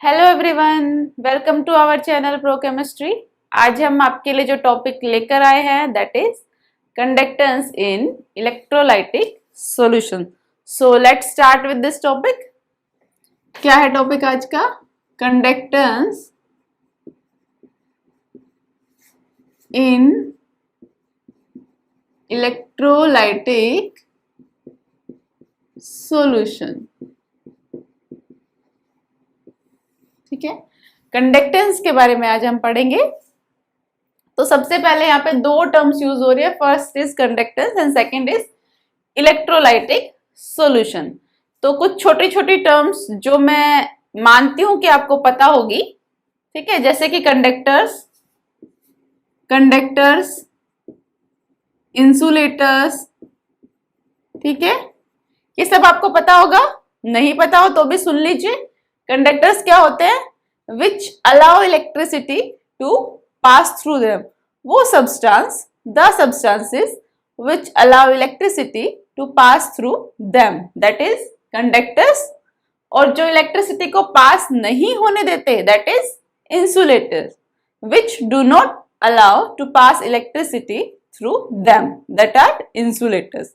Hello everyone, welcome to our channel pro chemistry. आज हम आपके लिए जो टॉपिक लेकर आए हैं that is conductance in electrolytic solution. So let's start with this topic. क्या है टॉपिक आज का? Conductance in electrolytic solution. ठीक है, कंडक्टेंस के बारे में आज हम पढ़ेंगे। तो सबसे पहले यहाँ पे दो टर्म्स यूज हो रही है, first is conductance and second is electrolytic solution. तो कुछ छोटी छोटी टर्म्स जो मैं मानती हूं कि आपको पता होगी, ठीक है, जैसे कि कंडक्टर्स, इंसुलेटर्स, ठीक है, ये सब आपको पता होगा। नहीं पता हो तो भी सुन लीजिए। कंडक्टर्स क्या होते हैं? Which allow electricity to pass through them. वो substance, the substances which allow electricity to pass through them, that is conductors. और जो इलेक्ट्रिसिटी को पास नहीं होने देते that is insulators, which do not allow to pass electricity through them, that are insulators.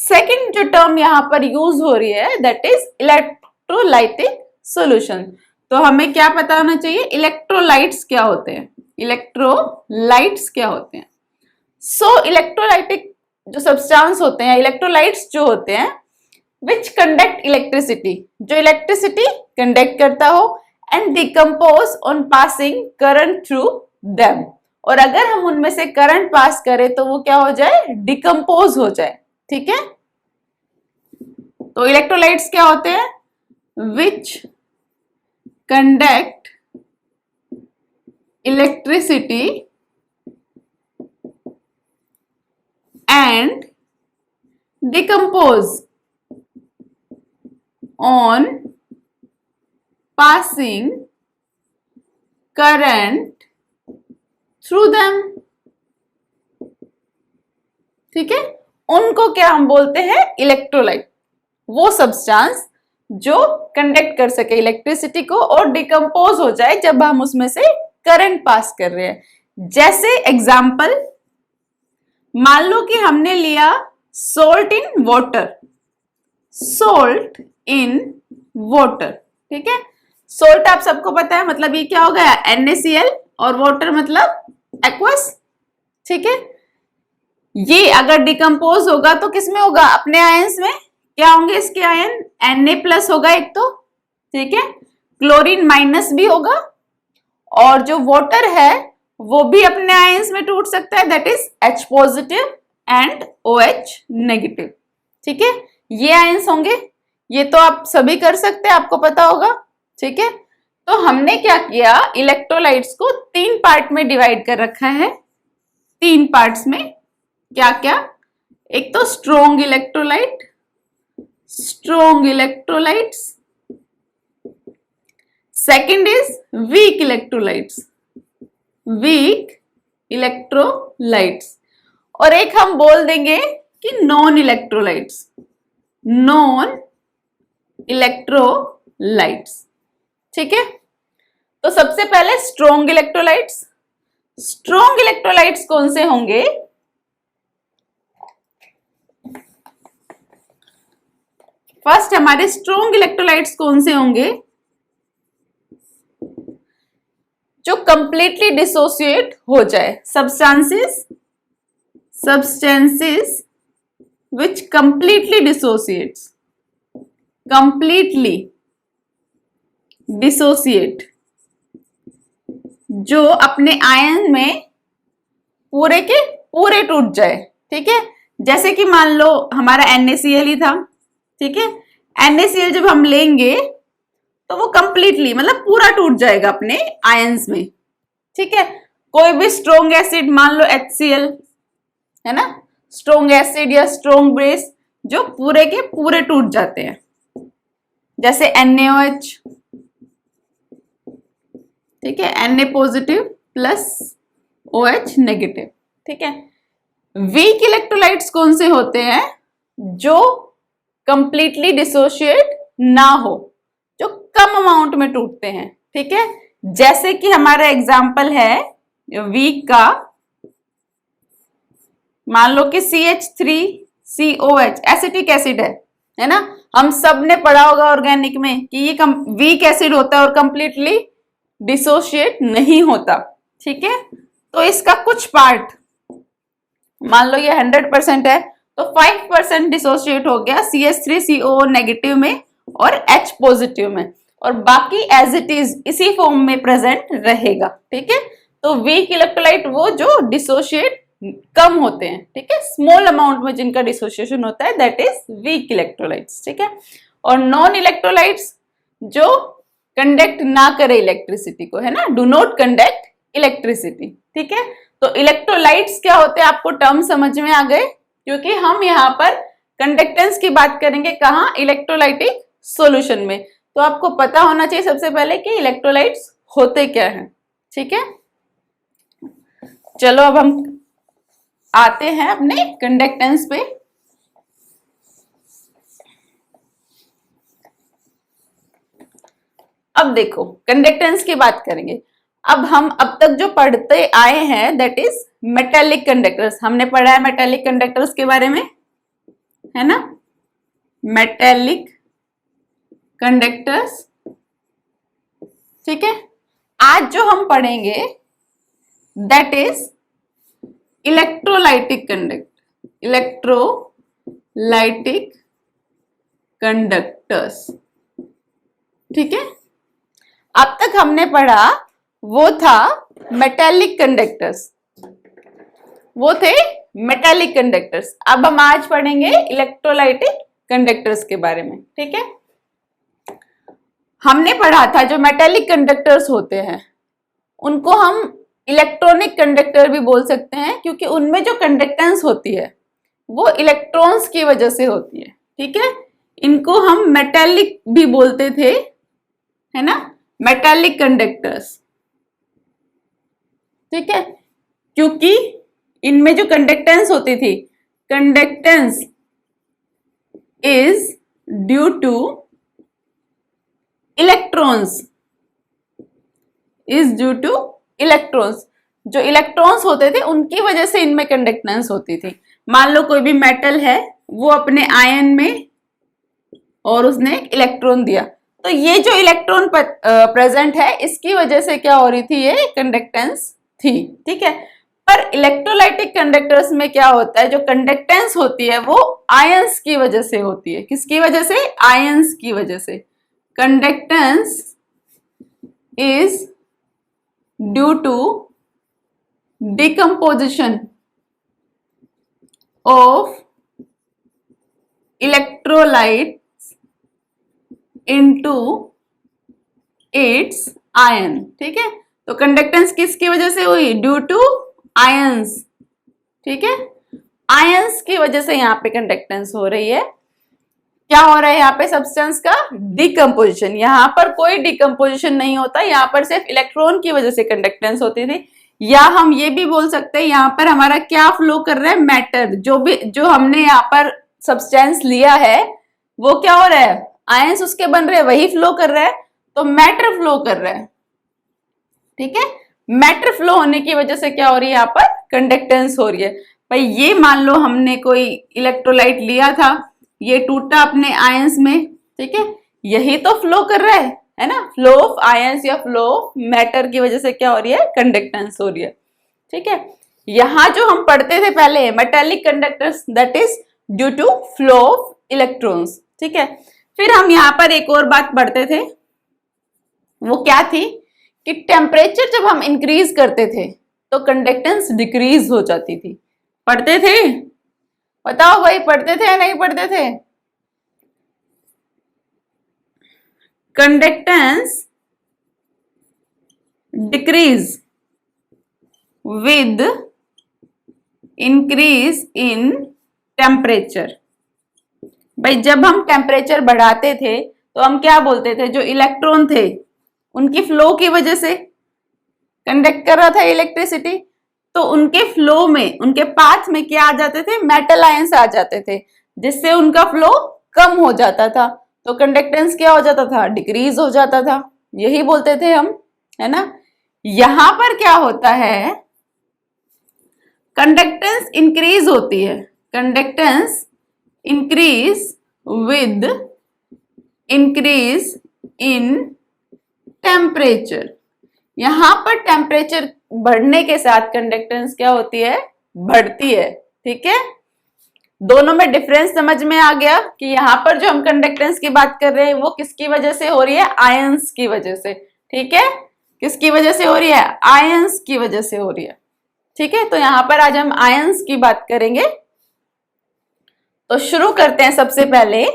Second जो term यहां पर use हो रही है दैट इज इलेक्ट्रोलाइटिक सॉल्यूशन। तो हमें क्या पता होना चाहिए? इलेक्ट्रोलाइट्स क्या होते हैं, इलेक्ट्रोलाइट्स क्या होते हैं। सो इलेक्ट्रोलाइटिक जो सब्सटेंस होते हैं, इलेक्ट्रोलाइट्स जो होते हैं विच कंडक्ट इलेक्ट्रिसिटी, जो इलेक्ट्रिसिटी कंडक्ट करता हो and decompose on passing current through them. और अगर हम उनमें से करंट पास करें तो वो क्या हो जाए? डिकम्पोज हो जाए। ठीक है, तो इलेक्ट्रोलाइट्स क्या होते हैं? विच conduct electricity and decompose on passing current through them. ठीक है, उनको क्या हम बोलते हैं? इलेक्ट्रोलाइट। वो सब्सटेंस जो कंडक्ट कर सके इलेक्ट्रिसिटी को और डिकम्पोज हो जाए जब हम उसमें से करंट पास कर रहे हैं। जैसे एग्जांपल, मान लो कि हमने लिया salt in water, salt in water. ठीक है, सोल्ट आप सबको पता है, मतलब ये क्या हो गया? NaCl, और वाटर मतलब एक्वस। ठीक है, ये अगर डिकम्पोज होगा तो किसमें होगा? अपने आयंस में। क्या होंगे इसके आयन? Na+ होगा एक तो, ठीक है, क्लोरीन माइनस भी होगा, और जो वाटर है वो भी अपने आयंस में टूट सकता है, that is H+ and OH-। ठीक है, ये आयंस होंगे। ये तो आप सभी कर सकते हैं, आपको पता होगा। ठीक है, तो हमने क्या किया? इलेक्ट्रोलाइट्स को 3 पार्ट में डिवाइड कर रखा है। 3 पार्ट्स में क्या क्या? एक तो strong electrolytes, second is weak electrolytes, और एक हम बोल देंगे कि नॉन इलेक्ट्रोलाइट्स। ठीक है, तो सबसे पहले स्ट्रोंग इलेक्ट्रोलाइट्स कौन से होंगे? फर्स्ट हमारे स्ट्रोंग इलेक्ट्रोलाइट्स कौन से होंगे? जो कंप्लीटली डिसोसिएट हो जाए, सब्सटेंसेस विच कंप्लीटली डिसोसिएट, जो अपने आयन में पूरे के पूरे टूट जाए। ठीक है, जैसे कि मान लो हमारा NaCl ही था। ठीक है, NaCl जब हम लेंगे तो वो कंप्लीटली मतलब पूरा टूट जाएगा अपने आयंस में। ठीक है, कोई भी स्ट्रोंग एसिड, मान लो HCl है ना, स्ट्रोंग एसिड या स्ट्रोंग बेस जो पूरे के पूरे टूट जाते हैं, जैसे NaOH। ठीक है, Na+ OH-। ठीक है, वीक इलेक्ट्रोलाइट्स कौन से होते हैं? जो कंप्लीटली डिसोशिएट ना हो, जो कम अमाउंट में टूटते हैं। ठीक है, जैसे कि हमारा एग्जाम्पल है वीक का, मान लो कि CH3COH एसिटिक एसिड है ना। हम सब ने पढ़ा होगा ऑर्गेनिक में कि ये वीक एसिड होता है और कंप्लीटली डिसोशिएट नहीं होता। ठीक है, तो इसका कुछ पार्ट, मान लो ये 100% है तो 5% डिसोशिएट हो गया CH3COO नेगेटिव में और H पॉजिटिव में, और बाकी एज इट इज इसी फॉर्म में प्रेजेंट रहेगा। ठीक है, तो वीक इलेक्ट्रोलाइट वो जो डिसोशिएट कम होते हैं। ठीक है, स्मॉल अमाउंट में जिनका डिसोसिएशन होता है दैट इज वीक इलेक्ट्रोलाइट्स। ठीक है, और नॉन इलेक्ट्रोलाइट्स जो कंडक्ट ना करे इलेक्ट्रिसिटी को, है ना, डू नॉट कंडक्ट इलेक्ट्रिसिटी। ठीक है, तो इलेक्ट्रोलाइट्स क्या होते हैं आपको टर्म समझ में आ गए, क्योंकि हम यहाँ पर कंडक्टेंस की बात करेंगे कहाँ, इलेक्ट्रोलाइटिक सॉल्यूशन में। तो आपको पता होना चाहिए सबसे पहले कि इलेक्ट्रोलाइट्स होते क्या हैं। ठीक है, चलो अब हम आते हैं अपने कंडक्टेंस पे। अब देखो कंडक्टेंस की बात करेंगे। अब हम अब तक जो पढ़ते आए हैं दैट इज मेटेलिक कंडक्टर्स। हमने पढ़ा है मेटेलिक कंडक्टर्स के बारे में, है ना, मेटेलिक कंडक्टर्स। ठीक है, आज जो हम पढ़ेंगे that is electrolytic conductor, electrolytic conductors. ठीक है, अब तक हमने पढ़ा वो था मेटेलिक कंडक्टर्स, वो थे मेटेलिक कंडक्टर्स। अब हम आज पढ़ेंगे इलेक्ट्रोलाइटिक कंडक्टर्स के बारे में। ठीक है, हमने पढ़ा था जो मेटेलिक कंडक्टर्स होते हैं उनको हम इलेक्ट्रॉनिक कंडक्टर भी बोल सकते हैं, क्योंकि उनमें जो कंडक्टेंस होती है वो इलेक्ट्रॉन्स की वजह से होती है। ठीक है, इनको हम मेटेलिक भी बोलते थे, है ना, मेटेलिक कंडक्टर्स। ठीक है, क्योंकि इनमें जो कंडक्टेंस होती थी, conductance is due two electrons, is due two electrons. जो इलेक्ट्रॉन्स होते थे उनकी वजह से इनमें कंडक्टेंस होती थी। मान लो कोई भी मेटल है, वो अपने आयन में और उसने एक इलेक्ट्रॉन दिया, तो ये जो इलेक्ट्रॉन प्रेजेंट है इसकी वजह से क्या हो रही थी, ये कंडक्टेंस थी। ठीक है, पर इलेक्ट्रोलाइटिक कंडक्टर्स में क्या होता है, जो कंडक्टेंस होती है वो आयंस की वजह से होती है। किसकी वजह से, आयंस की वजह से। Conductance is due to decomposition of electrolytes into its ion। ठीक है, तो कंडक्टेंस किसकी वजह से हुई, ड्यू टू आयंस। ठीक है, आयंस की वजह से यहाँ पे कंडक्टेंस हो रही है। क्या हो रहा है यहाँ पे, सब्सटेंस का डिकम्पोजिशन। यहाँ पर कोई डिकम्पोजिशन नहीं होता, यहाँ पर सिर्फ इलेक्ट्रॉन की वजह से कंडक्टेंस होती थी। या हम ये भी बोल सकते हैं यहाँ पर हमारा क्या फ्लो कर रहा है, मैटर। जो हमने यहाँ पर सब्सटेंस लिया है वो क्या हो रहा है, आयंस उसके बन रहे हैं, वही फ्लो कर रहा है, तो मैटर फ्लो कर रहा है। ठीक है, मैटर फ्लो होने की वजह से क्या हो रही है, यहाँ पर कंडक्टेंस हो रही है। भाई ये मान लो हमने कोई इलेक्ट्रोलाइट लिया था, ये टूटा अपने आयंस में। ठीक है, यही तो फ्लो कर रहा है ना, फ्लो ऑफ आयंस या फ्लो ऑफ मैटर की वजह से क्या हो रही है, कंडक्टेंस हो रही है। ठीक है, यहां जो हम पढ़ते थे पहले metallic conductors that is due to flow of electrons. ठीक है, फिर हम यहाँ पर एक और बात पढ़ते थे, वो क्या थी कि टेम्परेचर जब हम इंक्रीज करते थे तो कंडक्टेंस डिक्रीज हो जाती थी। पढ़ते थे, बताओ भाई पढ़ते थे या नहीं पढ़ते थे। Conductance decrease with increase in temperature. भाई जब हम टेम्परेचर बढ़ाते थे तो हम क्या बोलते थे, जो इलेक्ट्रॉन थे उनकी फ्लो की वजह से कंडक्ट कर रहा था इलेक्ट्रिसिटी, तो उनके फ्लो में, उनके पाथ में क्या आ जाते थे, मेटल आयंस आ जाते थे, जिससे उनका फ्लो कम हो जाता था। तो कंडक्टेंस क्या हो जाता था, डिक्रीज हो जाता था, यही बोलते थे हम, है ना। यहां पर क्या होता है, कंडक्टेंस इंक्रीज होती है, conductance increase with increase in temperature. यहां पर टेम्परेचर बढ़ने के साथ कंडक्टेंस क्या होती है, बढ़ती है। ठीक है, दोनों में डिफरेंस समझ में आ गया कि यहां पर जो हम कंडक्टेंस की बात कर रहे हैं वो किसकी वजह से हो रही है, आयंस की वजह से। ठीक है, किसकी वजह से हो रही है, आयंस की वजह से हो रही है। ठीक है, तो यहां पर आज हम आयंस की बात करेंगे। तो शुरू करते हैं सबसे पहले।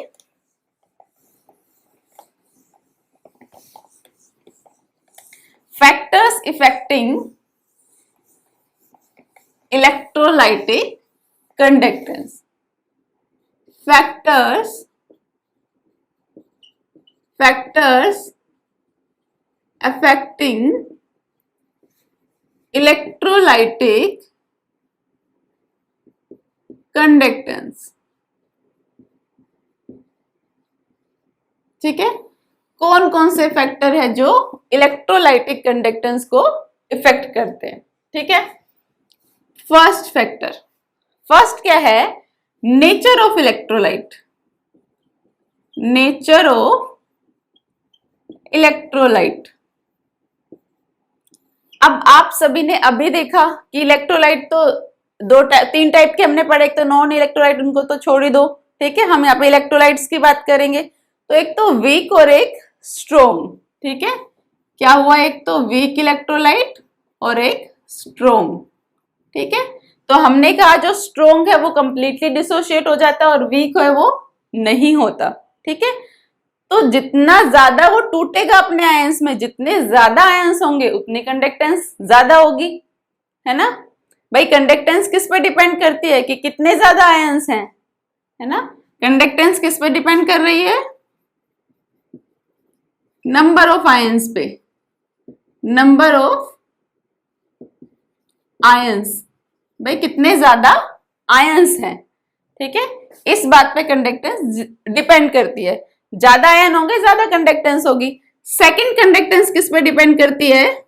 Factors affecting electrolytic conductance. factors affecting electrolytic conductance। ठीक है, कौन कौन से फैक्टर है जो इलेक्ट्रोलाइटिक कंडक्टेंस को इफेक्ट करते हैं। ठीक है, फर्स्ट फैक्टर, फर्स्ट क्या है, nature of electrolyte. Nature of electrolyte. अब आप सभी ने अभी देखा कि इलेक्ट्रोलाइट तो तीन टाइप के हमने पढ़े, एक तो नॉन इलेक्ट्रोलाइट, उनको तो छोड़ ही दो। ठीक है, हम यहाँ पे इलेक्ट्रोलाइट्स की बात करेंगे। तो एक तो वीक और एक स्ट्रोंग। ठीक है, क्या हुआ, एक तो वीक इलेक्ट्रोलाइट और एक स्ट्रोंग। ठीक है, तो हमने कहा जो स्ट्रोंग है वो कंप्लीटली डिसोशिएट हो जाता है और वीक है वो नहीं होता। ठीक है, तो जितना ज्यादा वो टूटेगा अपने आयंस में, जितने ज्यादा आयंस होंगे उतनी कंडक्टेंस ज्यादा होगी, है ना। भाई कंडक्टेंस किस पे डिपेंड करती है कि कितने ज्यादा आयंस हैं, है ना। कंडक्टेंस किस पे डिपेंड कर रही है, नंबर ऑफ आयंस पे, नंबर ऑफ आयंस। भाई कितने ज्यादा आयंस हैं। ठीक है, इस बात पे कंडक्टेंस डिपेंड करती है, ज्यादा आयन होंगे ज्यादा कंडक्टेंस होगी। सेकंड कंडक्टेंस किस पे डिपेंड करती है,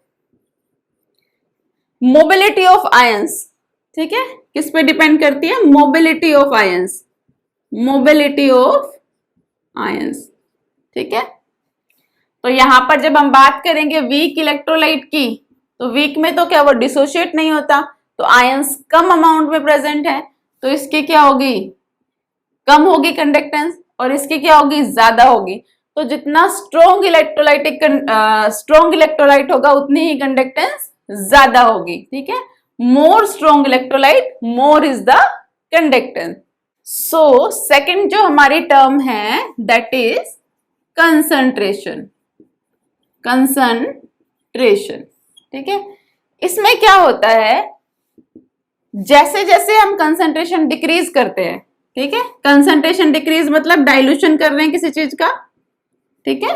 मोबिलिटी ऑफ आयंस। ठीक है, किस पे डिपेंड करती है, mobility of ions, mobility of ions. ठीक है, तो यहां पर जब हम बात करेंगे वीक इलेक्ट्रोलाइट की, तो वीक में तो क्या वो डिसोशिएट नहीं होता, तो आयंस कम अमाउंट में प्रेजेंट है, तो इसकी क्या होगी, कम होगी कंडक्टेंस, और इसकी क्या होगी, ज्यादा होगी। तो जितना स्ट्रॉन्ग इलेक्ट्रोलाइट होगा उतनी ही कंडक्टेंस ज्यादा होगी। ठीक है, more strong electrolyte more is the conductance. So second जो हमारी टर्म है दैट इज कंसंट्रेशन, कंसंट्रेशन। ठीक है, इसमें क्या होता है, जैसे जैसे हम कंसंट्रेशन डिक्रीज करते हैं, ठीक है, कंसंट्रेशन डिक्रीज मतलब डाइल्यूशन कर रहे हैं किसी चीज का। ठीक है,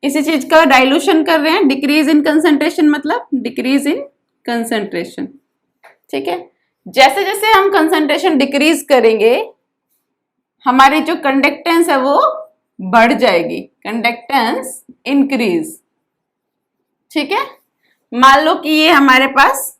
किसी चीज का डाइल्यूशन कर रहे हैं, डिक्रीज इन कंसंट्रेशन मतलब डिक्रीज इन कंसंट्रेशन। ठीक है, जैसे जैसे हम कंसंट्रेशन डिक्रीज करेंगे हमारी जो कंडक्टेंस है वो बढ़ जाएगी, कंडक्टेंस इंक्रीज। ठीक है, मान लो कि ये हमारे पास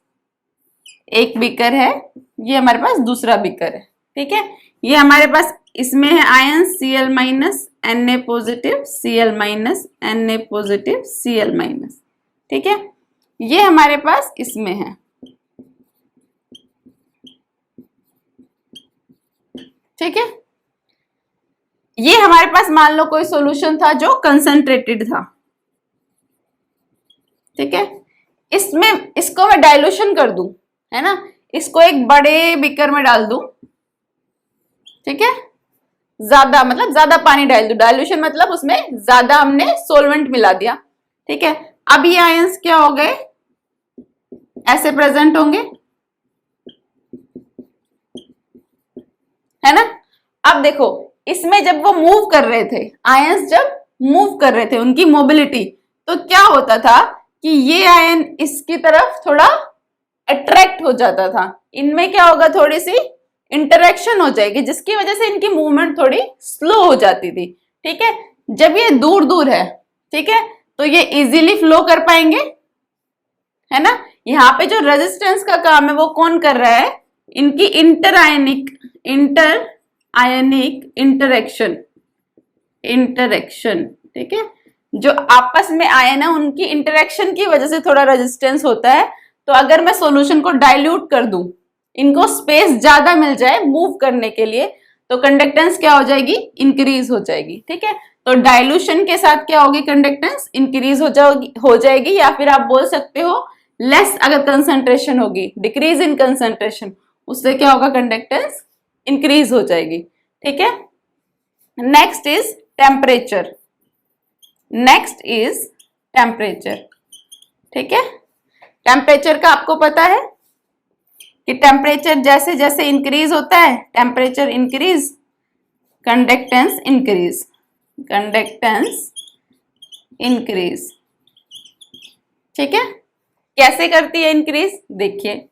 एक बीकर है, ये हमारे पास दूसरा बीकर है। ठीक है, ये हमारे पास इसमें है ion Cl minus Na positive, Cl minus Na positive, Cl minus. ठीक है, ये हमारे पास इसमें है। ठीक है, ये हमारे पास मान लो कोई सॉल्यूशन था जो कंसंट्रेटेड था। ठीक है, इसमें इसको मैं डाइल्यूशन कर दूं, है ना, इसको एक बड़े बीकर में डाल दूं। ठीक है, ज्यादा मतलब ज्यादा पानी डाल दूं, डाइल्यूशन मतलब उसमें ज्यादा हमने सोलवेंट मिला दिया। ठीक है, अब ये आयंस क्या हो गए, ऐसे प्रेजेंट होंगे, है ना। अब देखो इसमें जब वो मूव कर रहे थे, आयंस जब मूव कर रहे थे, उनकी मोबिलिटी, तो क्या होता था कि ये आयन इसकी तरफ थोड़ा अट्रैक्ट हो जाता था, इनमें क्या होगा, थोड़ी सी इंटरेक्शन हो जाएगी जिसकी वजह से इनकी मूवमेंट थोड़ी स्लो हो जाती थी। ठीक है। जब ये दूर दूर है, ठीक है, तो ये इजीली फ्लो कर पाएंगे, है ना। यहाँ पे जो रेजिस्टेंस का काम है वो कौन कर रहा है, इनकी इंटर आयनिक इंटरेक्शन, ठीक है, जो आपस में आयन है उनकी इंटरेक्शन की वजह से थोड़ा रेजिस्टेंस होता है। तो अगर मैं सॉल्यूशन को डाइल्यूट कर दूं, इनको स्पेस ज्यादा मिल जाए मूव करने के लिए, तो कंडक्टेंस क्या हो जाएगी, इंक्रीज हो जाएगी, ठीक है। तो डाइल्यूशन के साथ क्या होगी, कंडक्टेंस इंक्रीज हो जाएगी, या फिर आप बोल सकते हो लेस अगर कंसंट्रेशन होगी, डिक्रीज इन कंसंट्रेशन, उससे क्या होगा, कंडक्टेंस इंक्रीज हो जाएगी, ठीक है। नेक्स्ट इज टेम्परेचर, ठीक है। टेम्परेचर का आपको पता है कि टेम्परेचर जैसे जैसे इंक्रीज होता है, टेम्परेचर इंक्रीज, कंडक्टेंस इंक्रीज, ठीक है। कैसे करती है इंक्रीज, देखिए,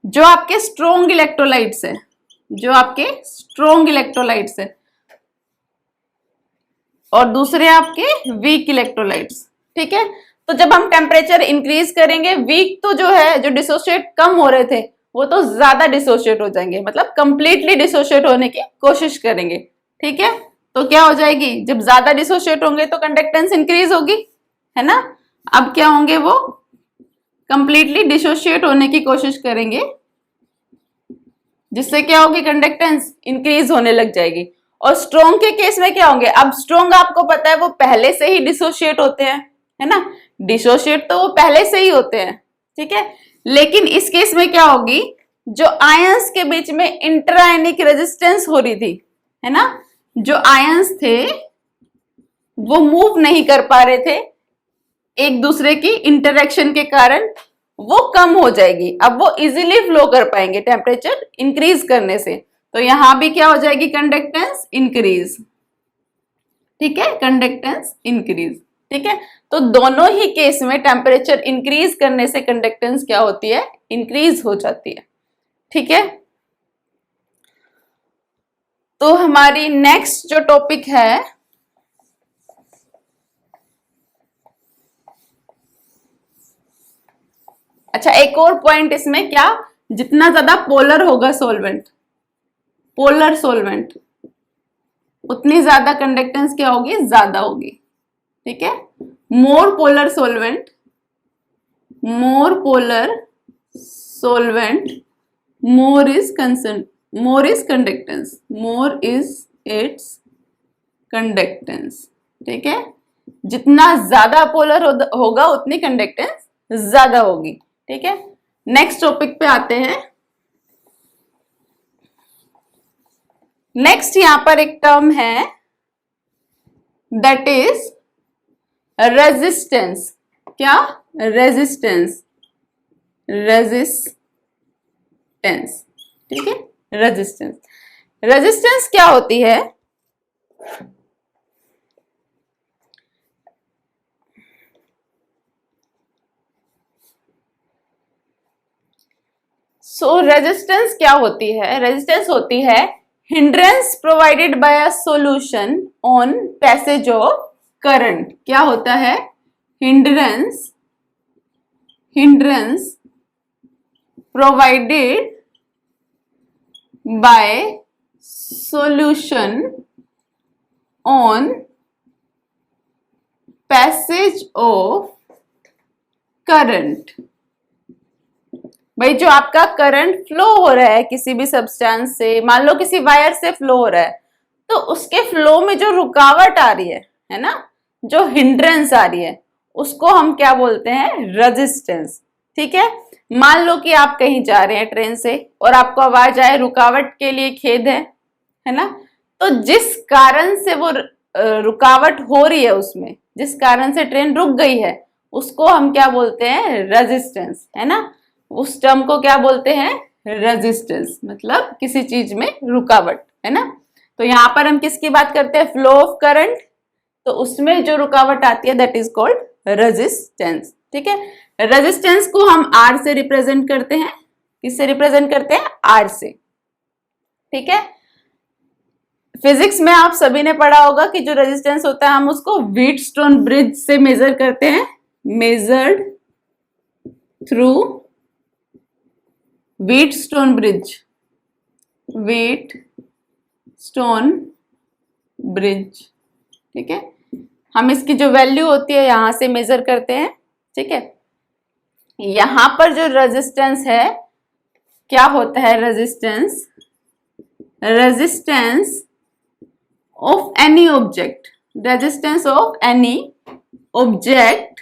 जो आपके स्ट्रोंग इलेक्ट्रोलाइट्स है, और दूसरे आपके वीक इलेक्ट्रोलाइट्स, ठीक है। तो जब हम टेम्परेचर इंक्रीज करेंगे, वीक तो जो है, जो डिसोशिएट कम हो रहे थे, वो तो ज्यादा डिसोशिएट हो जाएंगे, मतलब कंप्लीटली डिसोशिएट होने की कोशिश करेंगे, ठीक है। तो क्या हो जाएगी, जब ज्यादा डिसोशिएट होंगे तो कंडक्टेंस इंक्रीज होगी, है ना। अब क्या होंगे, वो कंप्लीटली डिसोशिएट होने की कोशिश करेंगे, जिससे क्या होगी, कंडक्टेंस इंक्रीज होने लग जाएगी। और स्ट्रोंग के केस में क्या होंगे, अब स्ट्रोंग आपको पता है वो पहले से ही डिसोशिएट होते हैं, है ना, डिसोशिएट तो वो पहले से ही होते हैं, ठीक है। लेकिन इस केस में क्या होगी, जो आयंस के बीच में इंटरआयनिक रेजिस्टेंस हो रही थी, है ना, जो आयंस थे वो मूव नहीं कर पा रहे थे एक दूसरे की इंटरेक्शन के कारण, वो कम हो जाएगी, अब वो इजीली फ्लो कर पाएंगे टेम्परेचर इंक्रीज करने से। तो यहां भी क्या हो जाएगी, कंडक्टेंस इंक्रीज, ठीक है, कंडक्टेंस इंक्रीज, ठीक है। तो दोनों ही केस में टेम्परेचर इंक्रीज करने से कंडक्टेंस क्या होती है, इंक्रीज हो जाती है, ठीक है। तो हमारी नेक्स्ट जो टॉपिक है, अच्छा एक और पॉइंट इसमें, क्या, जितना ज्यादा पोलर होगा पोलर सोलवेंट, उतनी ज्यादा कंडक्टेंस क्या होगी, ज्यादा होगी, ठीक है। More polar solvent more is it's conductance, ठीक है। जितना ज्यादा पोलर होगा उतनी कंडक्टेंस ज्यादा होगी, ठीक है। नेक्स्ट टॉपिक पे आते हैं। नेक्स्ट यहां पर एक टर्म है, दैट इज रेजिस्टेंस। क्या, रेजिस्टेंस, ठीक है। रेजिस्टेंस क्या होती है, रेजिस्टेंस क्या होती है, रेजिस्टेंस होती है hindrance provided by a solution on passage of current. क्या होता है, hindrance provided by solution on passage of current. भाई जो आपका करंट फ्लो हो रहा है किसी भी सब्सटेंस से, मान लो किसी वायर से फ्लो हो रहा है, तो उसके फ्लो में जो रुकावट आ रही है ना, जो हिंड्रेंस आ रही है, उसको हम क्या बोलते हैं, रेजिस्टेंस, ठीक है। मान लो कि आप कहीं जा रहे हैं ट्रेन से और आपको आवाज आए रुकावट के लिए खेद है ना, तो जिस कारण से वो रुकावट हो रही है, उसमें जिस कारण से ट्रेन रुक गई है, उसको हम क्या बोलते हैं, रेजिस्टेंस, है ना। उस टर्म को क्या बोलते हैं, रेजिस्टेंस, मतलब किसी चीज में रुकावट, है ना। तो यहां पर हम किसकी बात करते हैं, फ्लो ऑफ करंट, तो उसमें जो रुकावट आती है दैट इज कॉल्ड रेजिस्टेंस, ठीक है। रेजिस्टेंस को हम आर से रिप्रेजेंट करते हैं, किससे रिप्रेजेंट करते हैं, आर से, ठीक है। फिजिक्स में आप सभी ने पढ़ा होगा कि जो रेजिस्टेंस होता है हम उसको व्हीटस्टोन ब्रिज से मेजर करते हैं, measured through Wheatstone bridge, Wheatstone bridge. ठीक है, हम इसकी जो वैल्यू होती है यहां से मेजर करते हैं। ठीक है, यहां पर जो रेजिस्टेंस है क्या होता है, resistance of any object, resistance of any object,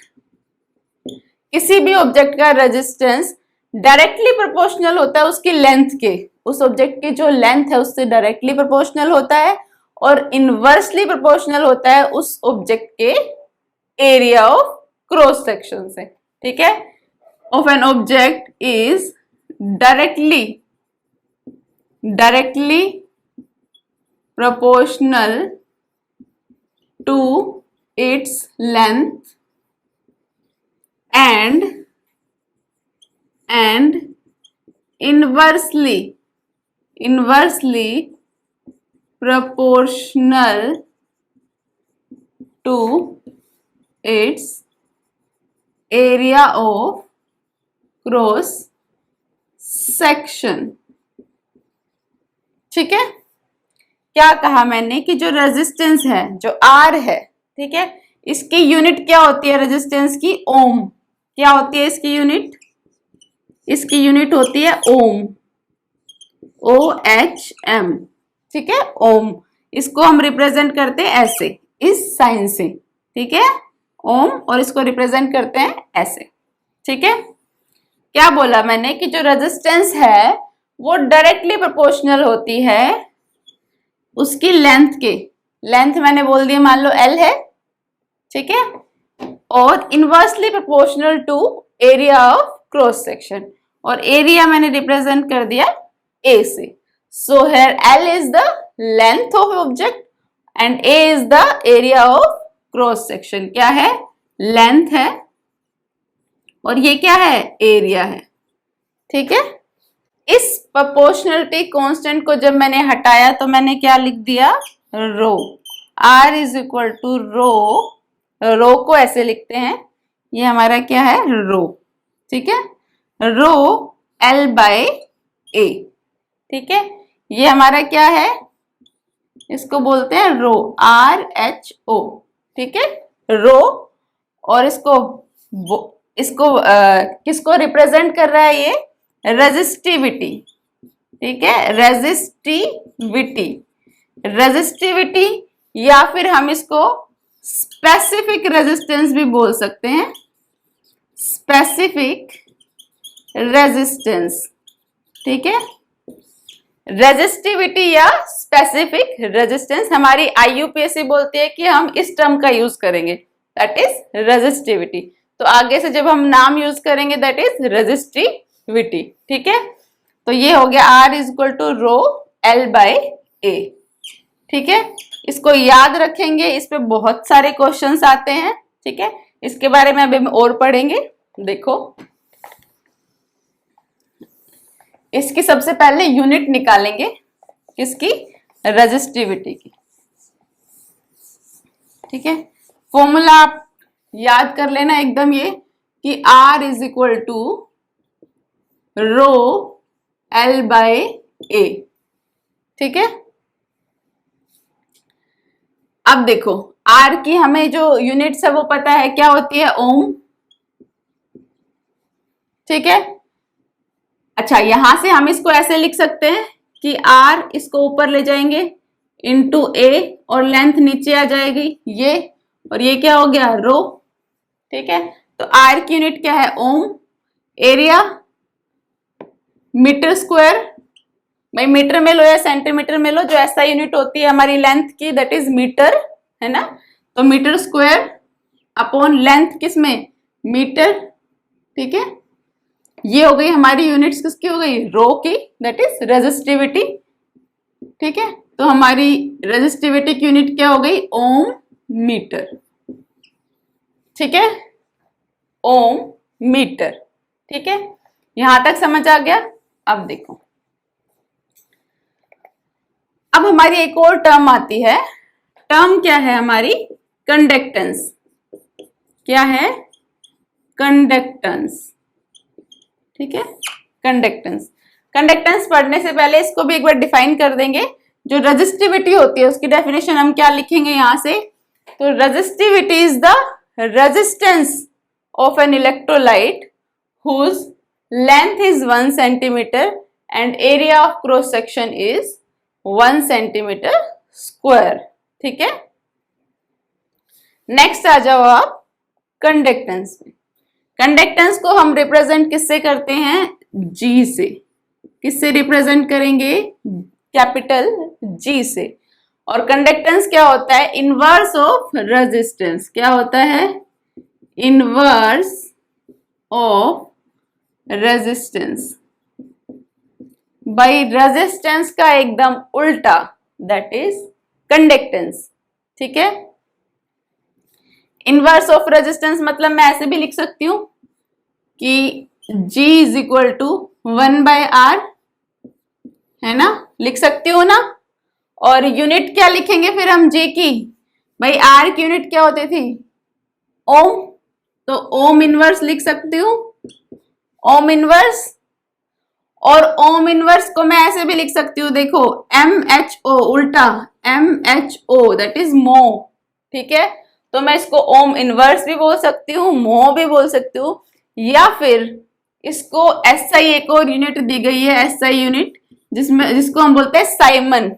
किसी भी ऑब्जेक्ट का रेजिस्टेंस डायरेक्टली प्रोपोर्शनल होता है उसकी लेंथ के, उस ऑब्जेक्ट की जो लेंथ है उससे डायरेक्टली प्रोपोर्शनल होता है और इनवर्सली प्रोपोर्शनल होता है उस ऑब्जेक्ट के एरिया ऑफ क्रॉस सेक्शन से। ठीक है, of an object is directly proportional to its length and inversely proportional to its area of cross section। ठीक है, क्या कहा मैंने कि जो रेजिस्टेंस है, जो आर है, ठीक है, इसकी यूनिट क्या होती है रेजिस्टेंस की, ओम। क्या होती है इसकी यूनिट, इसकी यूनिट होती है ओम, OHM। ठीक है, ओम, इसको हम रिप्रेजेंट करते हैं ऐसे, इस साइन से। ठीक है, ओम, और इसको रिप्रेजेंट करते हैं ऐसे। ठीक है, क्या बोला मैंने कि जो रेजिस्टेंस है वो डायरेक्टली प्रोपोर्शनल होती है उसकी लेंथ के, लेंथ मैंने बोल दिया मान लो L है। ठीक है, और inversely proportional to area of cross section, और एरिया मैंने रिप्रेजेंट कर दिया A से। So here L is the length of object and A is the area of cross section. क्या है, लेंथ है और ये क्या है, एरिया है। ठीक है, इस प्रोपोर्शनलिटी कांस्टेंट को जब मैंने हटाया तो मैंने क्या लिख दिया, रो। R इज इक्वल टू रो को ऐसे लिखते हैं, ये हमारा क्या है, रो। ठीक है, रो L बाय A। ठीक है, ये हमारा क्या है, इसको बोलते हैं रो, RHO। ठीक है, रो, और किसको रिप्रेजेंट कर रहा है, ये रेजिस्टिविटी। ठीक है, रेजिस्टिविटी या फिर हम इसको स्पेसिफिक रेजिस्टेंस भी बोल सकते हैं, स्पेसिफिक रेजिस्टेंस। ठीक है, रेजिस्टिविटी या स्पेसिफिक रेजिस्टेंस हमारी IUPAC बोलती है कि हम इस टर्म का यूज करेंगे, दैट इज रेजिस्टिविटी। तो आगे से जब हम नाम यूज करेंगे दैट इज रेजिस्टिविटी। ठीक है, तो ये हो गया R is equal to rho L by A। ठीक है, इसको याद रखेंगे, इस पे बहुत सारे क्वेश्चंस आते हैं। ठीक है, इसके बारे में अभी हम और पढ़ेंगे। देखो, इसकी सबसे पहले यूनिट निकालेंगे, किसकी, रेजिस्टिविटी की। ठीक है, फॉर्मूला आप याद कर लेना एकदम, ये कि R is equal to rho L by A। ठीक है, अब देखो R की हमें जो यूनिट्स है वो पता है, क्या होती है, ओम। ठीक है, अच्छा, यहां से हम इसको ऐसे लिख सकते हैं कि R इसको ऊपर ले जाएंगे इंटू A और लेंथ नीचे आ जाएगी ये, और ये क्या हो गया, रो। ठीक है, तो R की यूनिट क्या है, ओम। एरिया मीटर स्क्वायर, भाई मीटर में लो या सेंटीमीटर में लो, जो ऐसा यूनिट होती है हमारी लेंथ की दैट इज मीटर, है ना। तो मीटर स्क्वायर अपॉन लेंथ किसमें, मीटर। ठीक है, ये हो गई हमारी यूनिट्स, किसकी हो गई, रो की, दैट इज रेजिस्टिविटी। ठीक है, तो हमारी रेजिस्टिविटी की यूनिट क्या हो गई, ओम मीटर। ठीक है, ओम मीटर। ठीक है, यहां तक समझ आ गया। अब देखो, अब अब हमारी एक और टर्म आती है, टर्म क्या है हमारी, कंडक्टेंस। क्या है, कंडक्टेंस। ठीक है, कंडक्टेंस। कंडक्टेंस पढ़ने से पहले इसको भी एक बार डिफाइन कर देंगे। जो रेजिस्टिविटी होती है उसकी डेफिनेशन हम क्या लिखेंगे यहां से, तो resistivity is the resistance of an electrolyte whose length is 1 centimeter and area of cross section is 1 centimeter square। ठीक है, नेक्स्ट आ जाओ आप कंडक्टेंस में। कंडक्टेंस को हम रिप्रेजेंट किससे करते हैं, G से। किससे रिप्रेजेंट करेंगे, कैपिटल G से। और कंडक्टेंस क्या होता है, इनवर्स ऑफ रेजिस्टेंस। क्या होता है, inverse of resistance, by resistance का एकदम उल्टा, दैट इज कंडक्टेंस। ठीक है, इनवर्स ऑफ रेजिस्टेंस मतलब मैं ऐसे भी लिख सकती हूं कि G is equal to 1/R, है ना, लिख सकती हूँ ना। और यूनिट क्या लिखेंगे फिर हम G की, भाई R की यूनिट क्या होती थी, ओम, तो ओम इनवर्स लिख सकती हूँ, ओम इनवर्स। और ओम इनवर्स को मैं ऐसे भी लिख सकती हूँ, देखो MHO उल्टा, MHO दैट इज मो। ठीक है, तो मैं इसको ओम इनवर्स भी बोल सकती हूँ, मो भी बोल सकती हूँ, या फिर इसको SI एक और यूनिट दी गई है, SI यूनिट, जिसको हम बोलते हैं साइमन।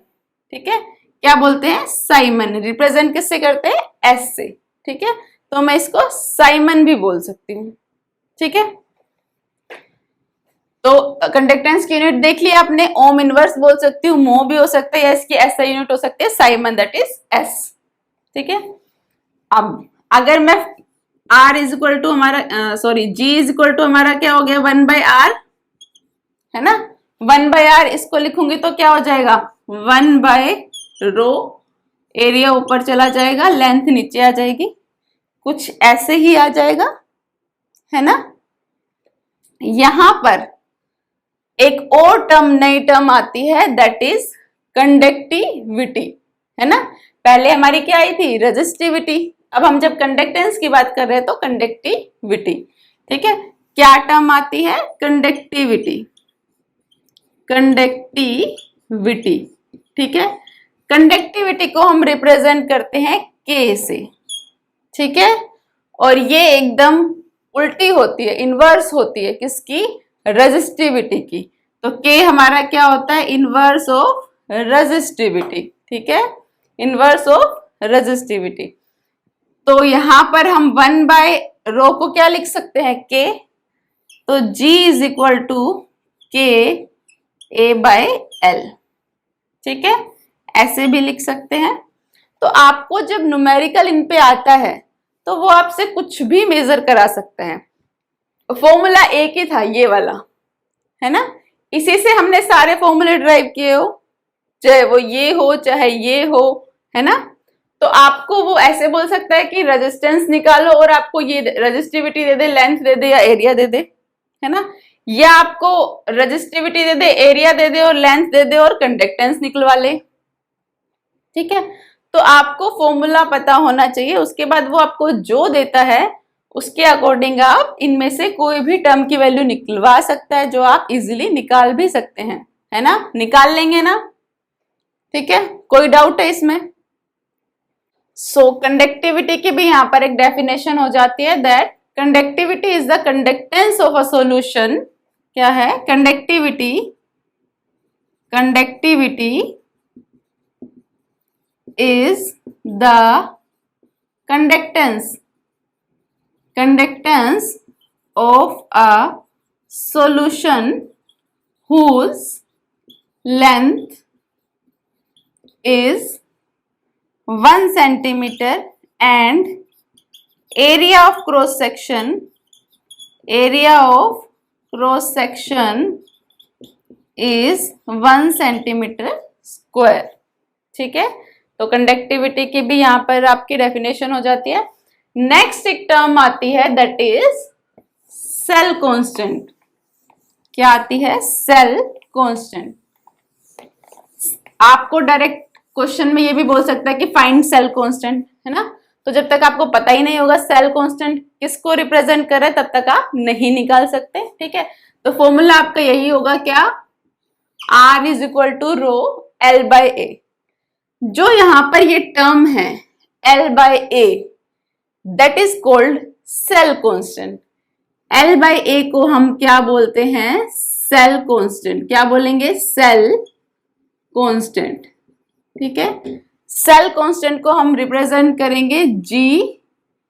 ठीक है, क्या बोलते हैं, साइमन। रिप्रेजेंट किससे करते हैं, S से। ठीक है, तो मैं इसको साइमन भी बोल सकती हूँ। ठीक है, तो कंडक्टेंस की यूनिट देख लिया आपने, ओम इनवर्स बोल सकती हूँ, मो भी हो सकता है, या इसकी SI यूनिट हो सकती है साइमन, दैट इज S। ठीक है, अब अगर मैं R इज इक्वल टू हमारा G इज इक्वल टू हमारा क्या हो गया, 1/R, है ना, 1/R इसको लिखूंगी तो क्या हो जाएगा, 1/ρ, एरिया ऊपर चला जाएगा, लेंथ नीचे आ जाएगी, कुछ ऐसे ही आ जाएगा, है ना। यहां पर एक और टर्म, नई टर्म आती है, दैट इज कंडक्टिविटी, है ना। पहले हमारी क्या आई थी, रेजिस्टिविटी। अब हम जब कंडक्टेंस की बात कर रहे हैं तो कंडक्टिविटी। ठीक है, क्या टर्म आती है, कंडक्टिविटी, कंडक्टिविटी। ठीक है, कंडक्टिविटी को हम रिप्रेजेंट करते हैं K से। ठीक है, और ये एकदम उल्टी होती है, इनवर्स होती है किसकी, रेजिस्टिविटी की। तो K हमारा क्या होता है, इनवर्स ऑफ रेजिस्टिविटी। ठीक है, इनवर्स ऑफ रेजिस्टिविटी। तो यहां पर हम 1/ρ को क्या लिख सकते हैं, K, तो G is equal to KA/L। ठीक है, ऐसे भी लिख सकते हैं। तो आपको जब न्यूमेरिकल इन पे आता है तो वो आपसे कुछ भी मेजर करा सकता है। फॉर्मूला एक ही था, ये वाला, है ना, इसी से हमने सारे फॉर्मूले ड्राइव किए हो, चाहे वो ये हो चाहे ये हो, है ना। तो आपको वो ऐसे बोल सकता है कि रेजिस्टेंस निकालो और आपको ये रेजिस्टिविटी दे दे, लेंथ दे दे या एरिया दे दे, है ना, या आपको रेजिस्टिविटी दे दे, एरिया दे दे और लेंथ दे दे और कंडक्टेंस निकलवा ले। ठीक है, तो आपको फॉर्मूला पता होना चाहिए। उसके बाद वो आपको जो देता है उसके अकॉर्डिंग आप इनमें से कोई भी टर्म की वैल्यू निकलवा सकता है, जो आप इजीली निकाल भी सकते हैं, है ना, निकाल लेंगे ना। ठीक है, कोई डाउट है इसमें। सो कंडक्टिविटी की भी यहां पर एक डेफिनेशन हो जाती है, that conductivity is the conductance of a solution. क्या है, conductivity, conductivity is the conductance of a solution whose length is 1 centimeter and area of cross section is 1 centimeter square। ठीक है, तो कंडक्टिविटी की भी यहां पर आपकी डेफिनेशन हो जाती है। नेक्स्ट एक टर्म आती है, दैट इज सेल कांस्टेंट। क्या आती है, सेल कांस्टेंट। आपको डायरेक्ट क्वेश्चन में ये भी बोल सकता है कि फाइंड सेल कांस्टेंट, है ना। तो जब तक आपको पता ही नहीं होगा सेल कांस्टेंट किसको रिप्रेजेंट कर रहा है, तब तक आप नहीं निकाल सकते, ठीक है। तो फॉर्मूला आपका यही होगा क्या, R is equal to rho L by A. जो यहां पर ये टर्म है L by A, that is called cell constant. L by A को हम क्या बोलते हैं, सेल कांस्टेंट। क्या बोलेंगे, सेल कांस्टेंट, ठीक है। सेल कांस्टेंट को हम रिप्रेजेंट करेंगे G,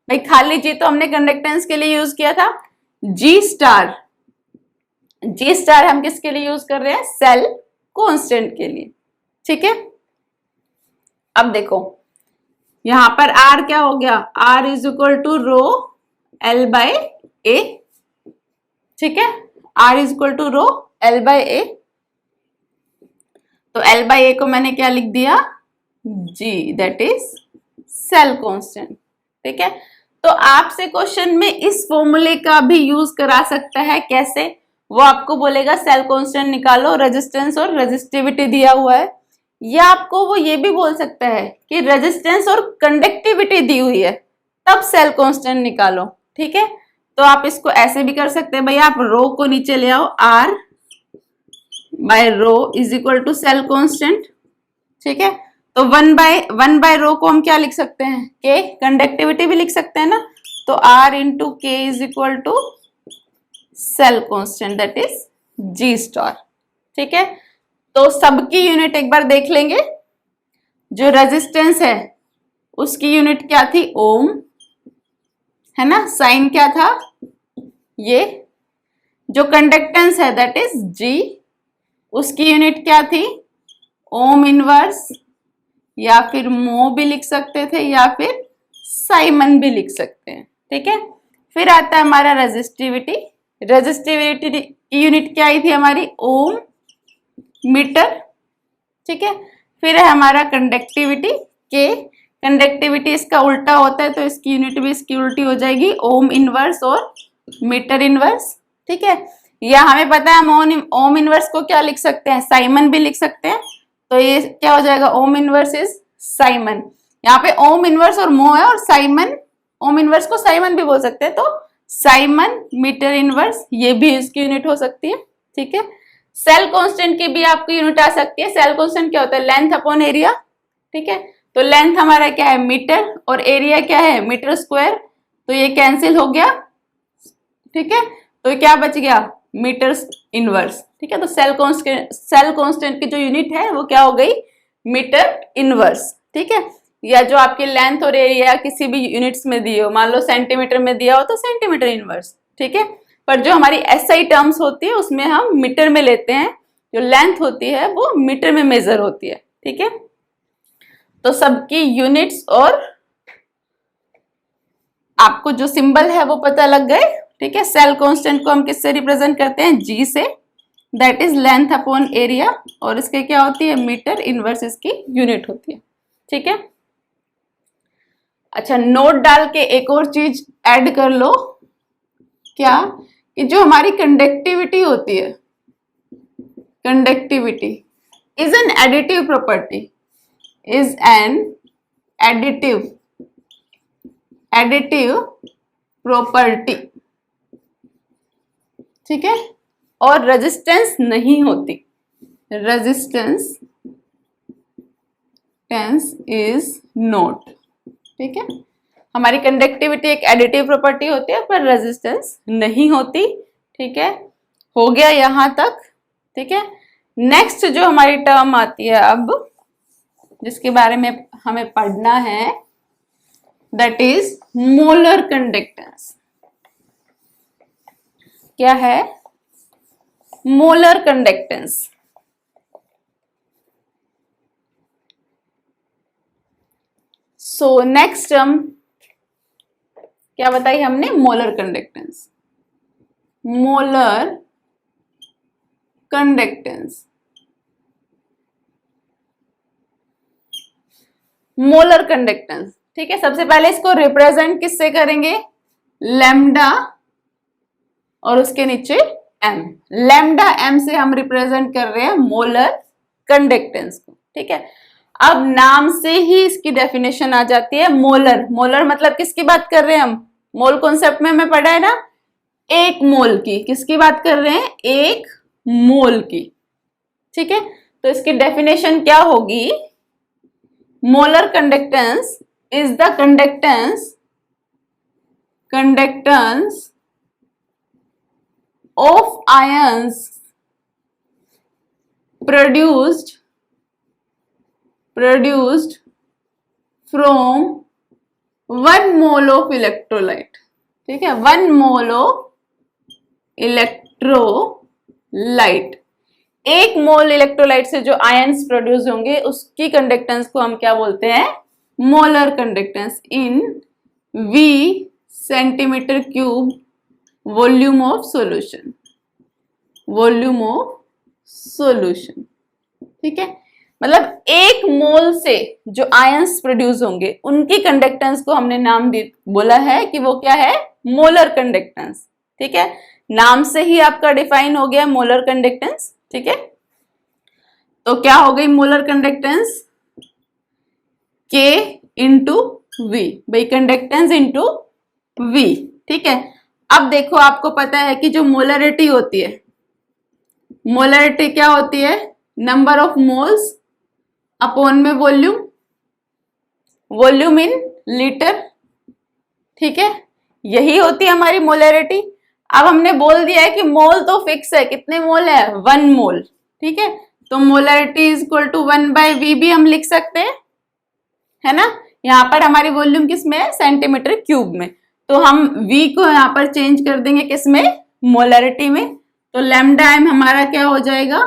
भाई खाली G तो हमने कंडक्टेंस के लिए यूज किया था, G स्टार, G स्टार हम किसके लिए यूज कर रहे हैं, सेल कांस्टेंट के लिए, ठीक है। अब देखो यहां पर R क्या हो गया, R is equal to rho L by A, ठीक है। R is equal to rho L by A, तो L बाय ए को मैंने क्या लिख दिया, G, that is cell constant, ठीक है। तो आपसे क्वेश्चन में इस फॉर्मूले का भी यूज करा सकता है, कैसे, वो आपको बोलेगा सेल कांस्टेंट निकालो, रेजिस्टेंस और रेजिस्टिविटी दिया हुआ है, या आपको वो ये भी बोल सकता है कि रेजिस्टेंस और कंडक्टिविटी दी हुई है, तब सेल कांस्टेंट निकालो, ठीक है। तो आप इसको ऐसे भी कर सकते हैं, भैया आप रो को नीचे ले आओ, R by rho is equal to cell constant, ठीक है। तो वन बाय रो को हम क्या लिख सकते हैं, के, कंडक्टिविटी भी लिख सकते हैं ना, तो R into K is equal to cell constant, that is G star, ठीक है। तो सबकी यूनिट एक बार देख लेंगे। जो रेजिस्टेंस है उसकी यूनिट क्या थी, ओम, है ना, साइन क्या था ये। जो कंडक्टेंस है दैट इज G, उसकी यूनिट क्या थी, ओम इनवर्स, या फिर मो भी लिख सकते थे, या फिर साइमन भी लिख सकते हैं, ठीक है। फिर आता है हमारा रेजिस्टिविटी, रेजिस्टिविटी की यूनिट क्या आई थी हमारी, ओम मीटर, ठीक है। फिर है हमारा कंडक्टिविटी, के, कंडक्टिविटी इसका उल्टा होता है तो इसकी यूनिट भी इसकी उल्टी हो जाएगी, ओम इनवर्स और मीटर इनवर्स, ठीक है। या हमें पता है हम ओम इनवर्स को क्या लिख सकते हैं, साइमन भी लिख सकते हैं, तो ये क्या हो जाएगा, ओम इनवर्स इज साइमन। यहाँ पे ओम इनवर्स और मो है, और साइमन, ओम इनवर्स को साइमन भी बोल सकते हैं, तो साइमन मीटर इनवर्स ये भी इसकी यूनिट हो सकती है, ठीक है। सेल कांस्टेंट की भी आपको यूनिट आ सकती है। सेल कांस्टेंट क्या होता है, लेंथ अपॉन एरिया, ठीक है। तो लेंथ हमारा क्या है, मीटर, और एरिया क्या है, मीटर स्क्वायर, तो ये कैंसिल हो गया, ठीक है। तो क्या बच गया, मीटर इनवर्स, ठीक है। तो सेल कांस्टेंट की जो यूनिट है वो क्या हो गई, मीटर इनवर्स, ठीक है। या जो आपकी लेंथ और एरिया किसी भी यूनिट्स में दी हो, मान लो सेंटीमीटर में दिया हो तो सेंटीमीटर इनवर्स, ठीक है। पर जो हमारी एसआई टर्म्स होती है उसमें हम मीटर में लेते हैं, जो लेंथ होती है वो मीटर में मेजर होती है, ठीक है। तो सबकी यूनिट्स और आपको जो सिंबल है वो पता लग गए, ठीक है। सेल कांस्टेंट को हम किससे रिप्रेजेंट करते हैं, G से, that is length upon area, और इसके क्या होती है, मीटर इनवर्स इसकी यूनिट होती है, ठीक है। अच्छा, नोट डाल के एक और चीज ऐड कर लो, क्या, कि जो हमारी कंडक्टिविटी होती है, conductivity is an additive property, is an additive property, ठीक है। और रेजिस्टेंस नहीं होती, रेजिस्टेंस इज नॉट, ठीक है। हमारी कंडक्टिविटी एक एडिटिव प्रॉपर्टी होती है पर रेजिस्टेंस नहीं होती, ठीक है। हो गया यहां तक, ठीक है। नेक्स्ट जो हमारी टर्म आती है अब, जिसके बारे में हमें पढ़ना है, दैट इज मोलर कंडक्टेंस। क्या है, molar conductance. So next term क्या बताई हमने, molar conductance, molar conductance, molar conductance, ठीक है। सबसे पहले इसको रिप्रेजेंट किससे करेंगे, लैम्डा और उसके नीचे m, लैम्डा m से हम रिप्रेजेंट कर रहे हैं मोलर कंडक्टेंस को, ठीक है। अब नाम से ही इसकी डेफिनेशन आ जाती है मोलर। मोलर मतलब किसकी बात कर रहे हैं हम? मोल कॉन्सेप्ट में हमें पढ़ा है ना, एक मोल की। किसकी बात कर रहे हैं? एक मोल की, ठीक है। तो इसकी डेफिनेशन क्या होगी? Molar conductance is the conductance of ions produced from 1 mole of electrolyte, ठीक है, 1 mole of इलेक्ट्रोलाइट। एक मोल इलेक्ट्रोलाइट से जो आयंस प्रोड्यूस होंगे उसकी कंडक्टेंस को हम क्या बोलते हैं? Molar conductance in V centimetre cube volume of solution, ठीक है। मतलब एक मोल से जो आयंस प्रोड्यूस होंगे उनकी कंडक्टेंस को हमने नाम बोला है कि वो क्या है? मोलर कंडक्टेंस, ठीक है। नाम से ही आपका डिफाइन हो गया मोलर कंडक्टेंस, ठीक है। तो क्या हो गई molar conductance? K into V, भाई कंडक्टेंस इंटू V, ठीक है। अब देखो, आपको पता है कि जो मोलरिटी होती है, मोलरिटी क्या होती है? नंबर ऑफ मोल्स अपॉन में वॉल्यूम, वॉल्यूम इन लीटर, ठीक है। यही होती है हमारी मोलरिटी। अब हमने बोल दिया है कि मोल तो फिक्स है, कितने मोल है? 1 मोल, ठीक है। तो molarity is equal to 1/V भी हम लिख सकते हैं, है ना। यहाँ पर हमारी वॉल्यूम किस में है? सेंटीमीटर क्यूब में। तो हम V को यहाँ पर चेंज कर देंगे किस में? मोलरिटी में। तो लैम्डा m हमारा क्या हो जाएगा?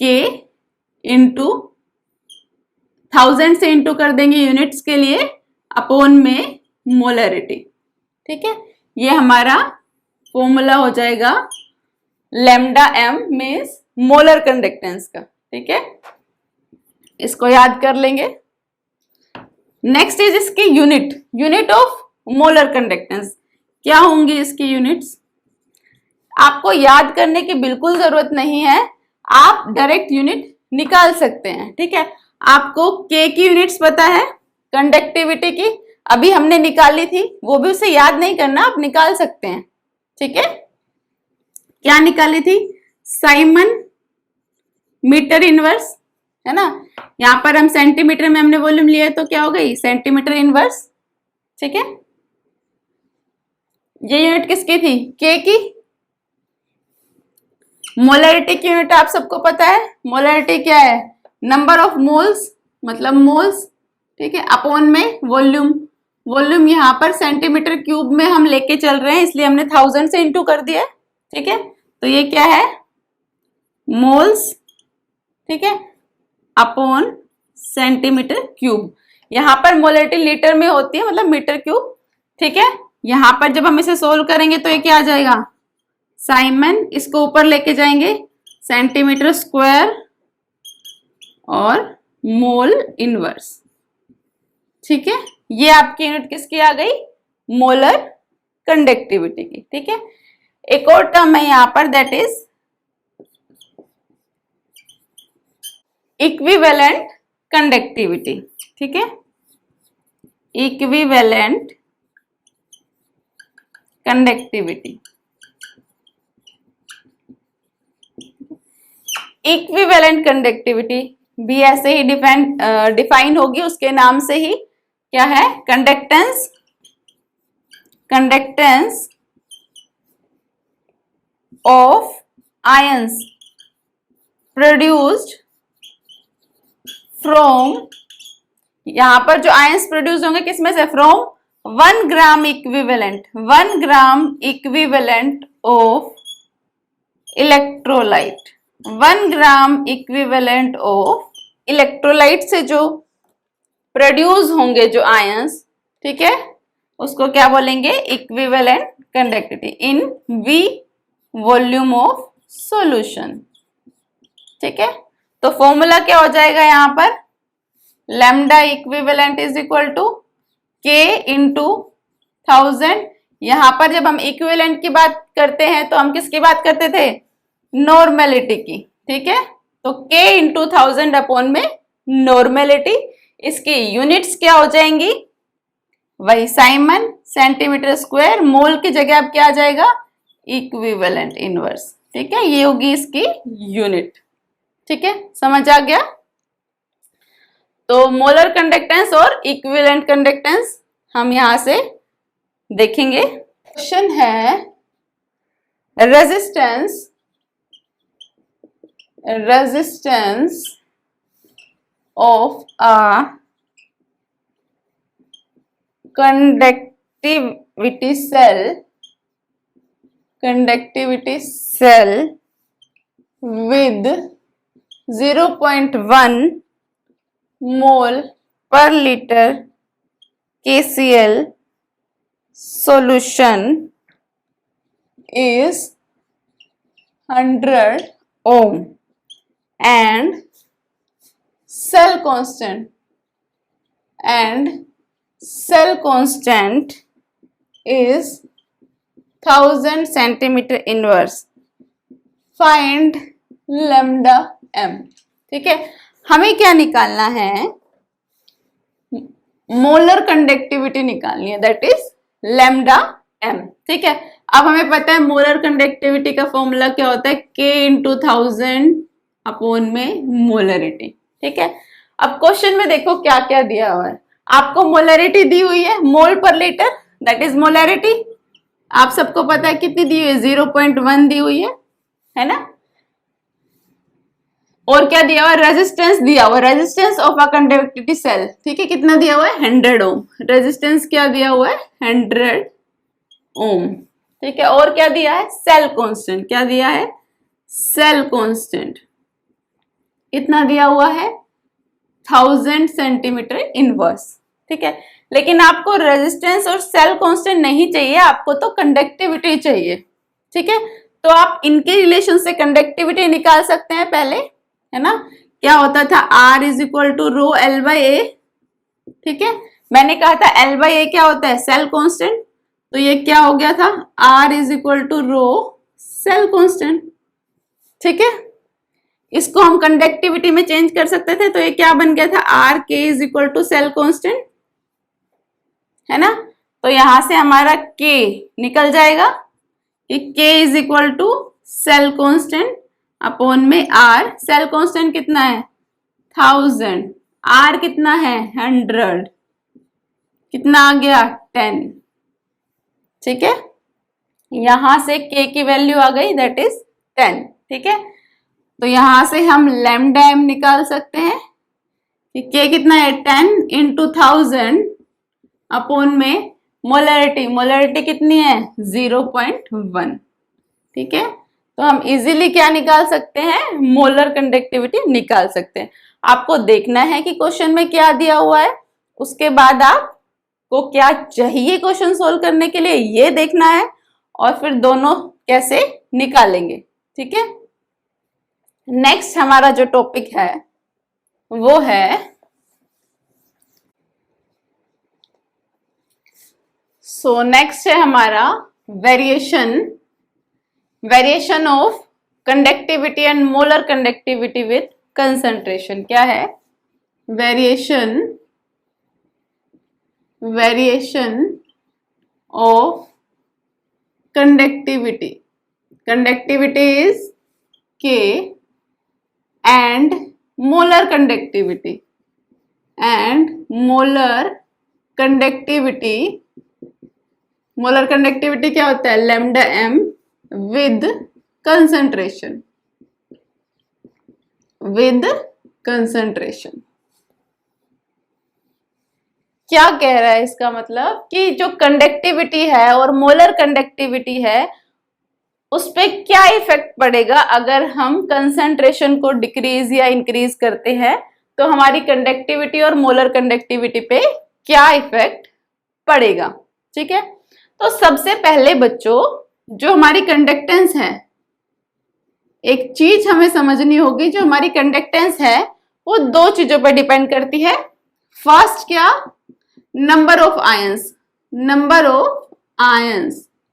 K इंटू 1000 से इंटू कर देंगे यूनिट्स के लिए, अपॉन में मोलरिटी, ठीक है। ये हमारा फॉर्मूला हो जाएगा lambda m means molar conductance का, ठीक है। इसको याद कर लेंगे। नेक्स्ट इज इसकी यूनिट ऑफ मोलर कंडक्टेंस। क्या होंगी इसकी यूनिट्स? आपको याद करने की बिल्कुल जरूरत नहीं है, आप डायरेक्ट यूनिट निकाल सकते हैं, ठीक है। आपको K की यूनिट्स पता है, कंडक्टिविटी की अभी हमने निकाली थी, वो भी उसे याद नहीं करना, आप निकाल सकते हैं, ठीक है। क्या निकाली थी? साइमन मीटर इनवर्स, है ना। यहां पर हम सेंटीमीटर में हमने वॉल्यूम लिया है तो क्या हो गई? सेंटीमीटर इनवर्स, ठीक है। ये यूनिट किसकी थी? K की। मोलरिटी की यूनिट आप सबको पता है, मोलरिटी क्या है? नंबर ऑफ मोल्स, मतलब मोल्स, ठीक है, अपॉन में वॉल्यूम। वॉल्यूम यहाँ पर सेंटीमीटर क्यूब में हम लेके चल रहे हैं, इसलिए हमने 1000 से इंटू कर दिया, ठीक है। तो ये क्या है? मोल्स, ठीक है, अपॉन सेंटीमीटर क्यूब। यहाँ पर मोलरिटी लीटर में होती है, मतलब मीटर क्यूब, ठीक है। यहाँ पर जब हम इसे सोल्व करेंगे तो ये क्या आ जाएगा? साइमन, इसको ऊपर लेके जाएंगे सेंटीमीटर स्क्वायर और मोल इनवर्स, ठीक है। ये आपकी यूनिट किसकी आ गई? मोलर कंडक्टिविटी की, ठीक है। एक और टर्म है यहाँ पर, दैट इज इक्विवेलेंट कंडक्टिविटी, ठीक है। इक्विवेलेंट कंडक्टिविटी, इक्विवेलेंट कंडक्टिविटी भी ऐसे ही डिफाइन होगी, उसके नाम से ही। क्या है? Conductance of ions produced from, यहां पर जो आयंस प्रोड्यूस होंगे किसमें से? From 1 gram equivalent of electrolyte. 1 gram equivalent of electrolyte से जो प्रोड्यूस होंगे जो आयंस, ठीक है, उसको क्या बोलेंगे? Equivalent conductivity in V volume of solution, ठीक है। तो फॉर्मूला क्या हो जाएगा यहाँ पर? Lambda equivalent is equal to K into 1000। यहाँ पर जब हम इक्विवेलेंट की बात करते हैं तो हम किसकी बात करते थे? नॉर्मेलिटी की, ठीक है। तो K इंटू 1000 अपॉन में नॉर्मेलिटी, इसकी यूनिट्स क्या हो जाएंगी, वही साइमन, सेंटीमीटर स्क्वायर, मोल की जगह अब क्या आ जाएगा, इक्विवेलेंट इनवर्स। ठीक है, ये होगी इसकी यूनिट। ठीक है, समझ आ गया। तो मोलर कंडक्टेंस और इक्विवेलेंट कंडक्टेंस हम यहां से देखेंगे। क्वेश्चन है resistance of a conductivity cell with 0.1 mole per liter KCl solution is 100 ohm and cell constant is 1000 centimeter inverse. Find lambda m. ठीक है, हमें क्या निकालना है, मोलर कंडक्टिविटी निकालनी है, दैट इज लैम्डा m। ठीक है, अब हमें पता है मोलर कंडक्टिविटी का फॉर्मूला क्या होता है, K इंटू 1000 अपॉन में मोलरिटी। ठीक है, अब क्वेश्चन में देखो क्या क्या दिया हुआ है। आपको मोलरिटी दी हुई है, मोल पर लीटर, दैट इज मोलरिटी। आप सबको पता है कितनी दी हुई है, 0.1 दी हुई है ना। और क्या दिया हुआ है, रेजिस्टेंस दिया हुआ है, resistance of a conductivity cell. ठीक है, कितना दिया हुआ है, 100 ओम। रेजिस्टेंस क्या दिया हुआ है, 100 ओम। ठीक है, और क्या दिया है, सेल कांस्टेंट। क्या दिया है, सेल कांस्टेंट कितना दिया हुआ है, 1000 सेंटीमीटर इनवर्स। ठीक है, लेकिन आपको रेजिस्टेंस और सेल कांस्टेंट नहीं चाहिए, आपको तो कंडक्टिविटी चाहिए। ठीक है, तो आप इनके रिलेशन से कंडक्टिविटी निकाल सकते हैं पहले, है ना। क्या होता था, R is equal to rho L by A. ठीक है, मैंने कहा था L बाई ए क्या होता है, सेल कांस्टेंट, तो ये क्या हो गया था, R is equal to rho cell constant. ठीक है, इसको हम कंडक्टिविटी में चेंज कर सकते थे, तो ये क्या बन गया था, R K is equal to cell constant, है ना। तो यहां से हमारा के निकल जाएगा कि K is equal to cell constant upon में आर। सेल कांस्टेंट कितना है, 1000, आर कितना है, 100, कितना आ गया, 10। ठीक है, यहां से के की वैल्यू आ गई, दैट इज 10। ठीक है, तो यहां से हम लैम्डा एम निकाल सकते हैं कि के कितना है, 10 इंटू 1000 अपॉन में मोलरिटी, मोलरिटी कितनी है, 0.1। ठीक है, तो हम इजीली क्या निकाल सकते हैं, मोलर कंडक्टिविटी निकाल सकते हैं। आपको देखना है कि क्वेश्चन में क्या दिया हुआ है, उसके बाद आपको क्या चाहिए क्वेश्चन सोल्व करने के लिए, ये देखना है, और फिर दोनों कैसे निकालेंगे। ठीक है, नेक्स्ट हमारा जो टॉपिक है वो है नेक्स्ट है हमारा variation of conductivity and molar conductivity with concentration. क्या है, variation of conductivity is K and molar conductivity क्या होता है, lambda m with concentration। क्या कह रहा है, इसका मतलब कि जो कंडक्टिविटी है और मोलर कंडक्टिविटी है उस पे क्या इफेक्ट पड़ेगा अगर हम कंसंट्रेशन को डिक्रीज या इंक्रीज करते हैं, तो हमारी कंडक्टिविटी और मोलर कंडक्टिविटी पे क्या इफेक्ट पड़ेगा। ठीक है, तो सबसे पहले बच्चों जो हमारी कंडक्टेंस है, एक चीज हमें समझनी होगी, जो हमारी कंडक्टेंस है वो दो चीजों पर डिपेंड करती है। फर्स्ट क्या, नंबर ऑफ आयंस।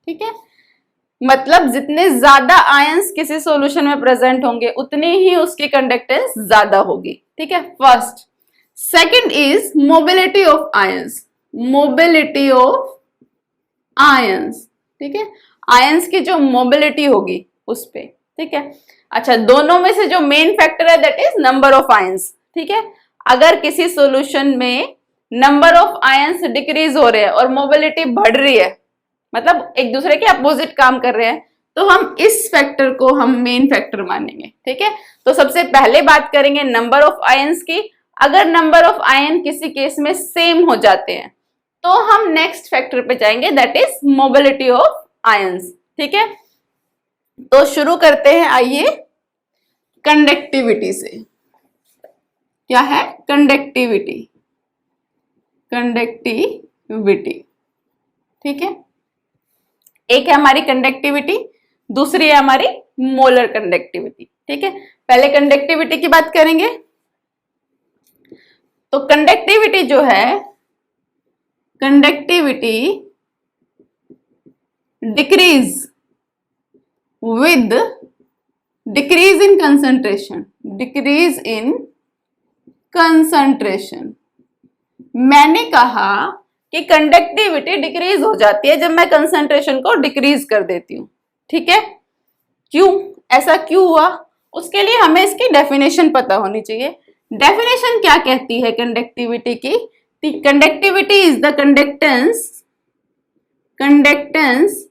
ठीक है, मतलब जितने ज्यादा आयंस किसी सॉल्यूशन में प्रेजेंट होंगे उतनी ही उसकी कंडक्टेंस ज्यादा होगी। ठीक है, first. Second is mobility of ions, mobility of ions. ठीक है, आयंस की जो मोबिलिटी होगी उस पे। ठीक है, अच्छा, दोनों में से जो मेन फैक्टर है that is number of ions. ठीक है, अगर किसी सॉल्यूशन में नंबर ऑफ आयंस डिक्रीज हो रहे हैं और मोबिलिटी बढ़ रही है, मतलब एक दूसरे के अपोजिट काम कर रहे हैं, तो हम इस फैक्टर को हम मेन फैक्टर मानेंगे। ठीक है, तो सबसे पहले बात करेंगे नंबर ऑफ आयंस की। अगर नंबर ऑफ आयन किसी केस में सेम हो जाते हैं तो हम नेक्स्ट फैक्टर पे जाएंगे that is mobility of ions. ठीक है, तो शुरू करते हैं, आइए कंडक्टिविटी से। क्या है? Conductivity, conductivity. ठीक है, एक है हमारी कंडक्टिविटी, दूसरी है हमारी मोलर कंडक्टिविटी। ठीक है, पहले कंडक्टिविटी की बात करेंगे। तो कंडक्टिविटी जो है, conductivity decrease with decrease in concentration, decrease in concentration. मैंने कहा कि कंडक्टिविटी डिक्रीज हो जाती है जब मैं कंसंट्रेशन को डिक्रीज कर देती हूं। ठीक है, क्यों, ऐसा क्यों हुआ? उसके लिए हमें इसकी डेफिनेशन पता होनी चाहिए। डेफिनेशन क्या कहती है कंडक्टिविटी की? Conductivity is the conductance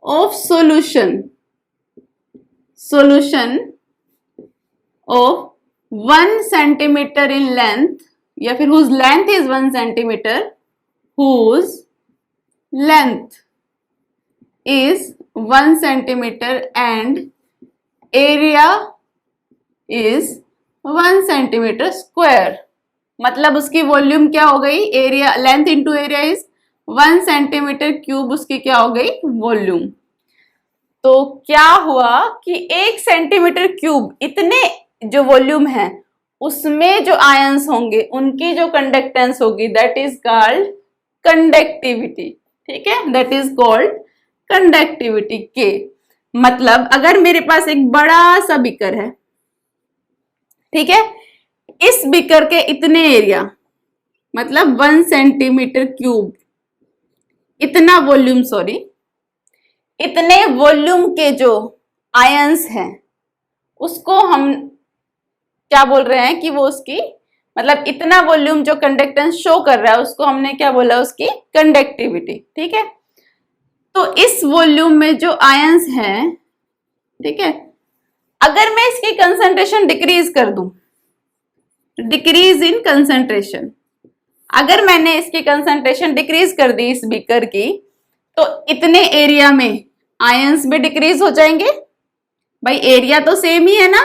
of solution of 1 centimeter in length, या फिर whose length is 1 centimeter, whose length is 1 centimeter and area is 1 centimeter square। मतलब उसकी वॉल्यूम क्या हो गई? Area, length into area is 1 centimetre cube, उसकी क्या हो गई? वॉल्यूम। तो क्या हुआ कि 1 सेंटीमीटर क्यूब इतने जो वॉल्यूम है उसमें जो आयंस होंगे उनकी जो कंडक्टेंस होगी दैट इज कॉल्ड कंडक्टिविटी। ठीक है, दैट इज कॉल्ड कंडक्टिविटी के। मतलब अगर मेरे पास एक बड़ा सा बीकर है, ठीक है, इस बीकर के इतने एरिया, मतलब 1 सेंटीमीटर क्यूब इतना वॉल्यूम, सॉरी, इतने वॉल्यूम के जो आयंस हैं उसको हम क्या बोल रहे हैं कि वो उसकी, मतलब इतना वॉल्यूम जो कंडक्टेंस शो कर रहा है उसको हमने क्या बोला? उसकी कंडक्टिविटी। ठीक है, तो इस वॉल्यूम में जो आयंस हैं, ठीक है, अगर मैं इसकी कंसंट्रेशन डिक्रीज कर दूं, डिक्रीज इन कंसंट्रेशन, अगर मैंने इसकी कंसंट्रेशन डिक्रीज कर दी इस बीकर की, तो इतने एरिया में आयंस भी डिक्रीज हो जाएंगे। भाई एरिया तो सेम ही है ना,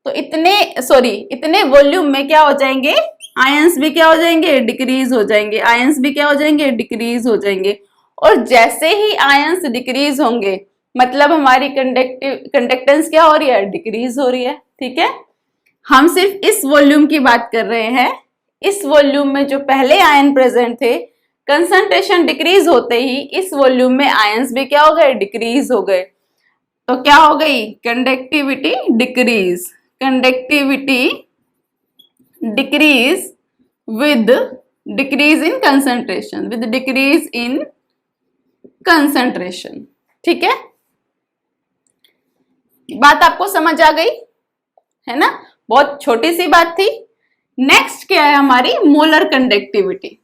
तो इतने वॉल्यूम में क्या हो जाएंगे? आयंस भी क्या हो जाएंगे? डिक्रीज हो जाएंगे। आयंस भी क्या हो जाएंगे? डिक्रीज हो जाएंगे। और जैसे ही आयंस डिक्रीज होंगे मतलब हमारी कंडक्टेंस क्या हो रही है? डिक्रीज हो रही है। ठीक है, हम सिर्फ इस वॉल्यूम की बात कर रहे हैं। इस वॉल्यूम में जो पहले आयन प्रेजेंट थे, कंसंट्रेशन डिक्रीज होते ही इस वॉल्यूम में आयंस भी क्या हो गए? डिक्रीज हो गए। तो क्या हो गई? Conductivity decrease, conductivity decrease with decrease in concentration, with decrease in concentration. ठीक है, बात आपको समझ आ गई है ना? बहुत छोटी सी बात थी। नेक्स्ट क्या है हमारी? Molar conductivity.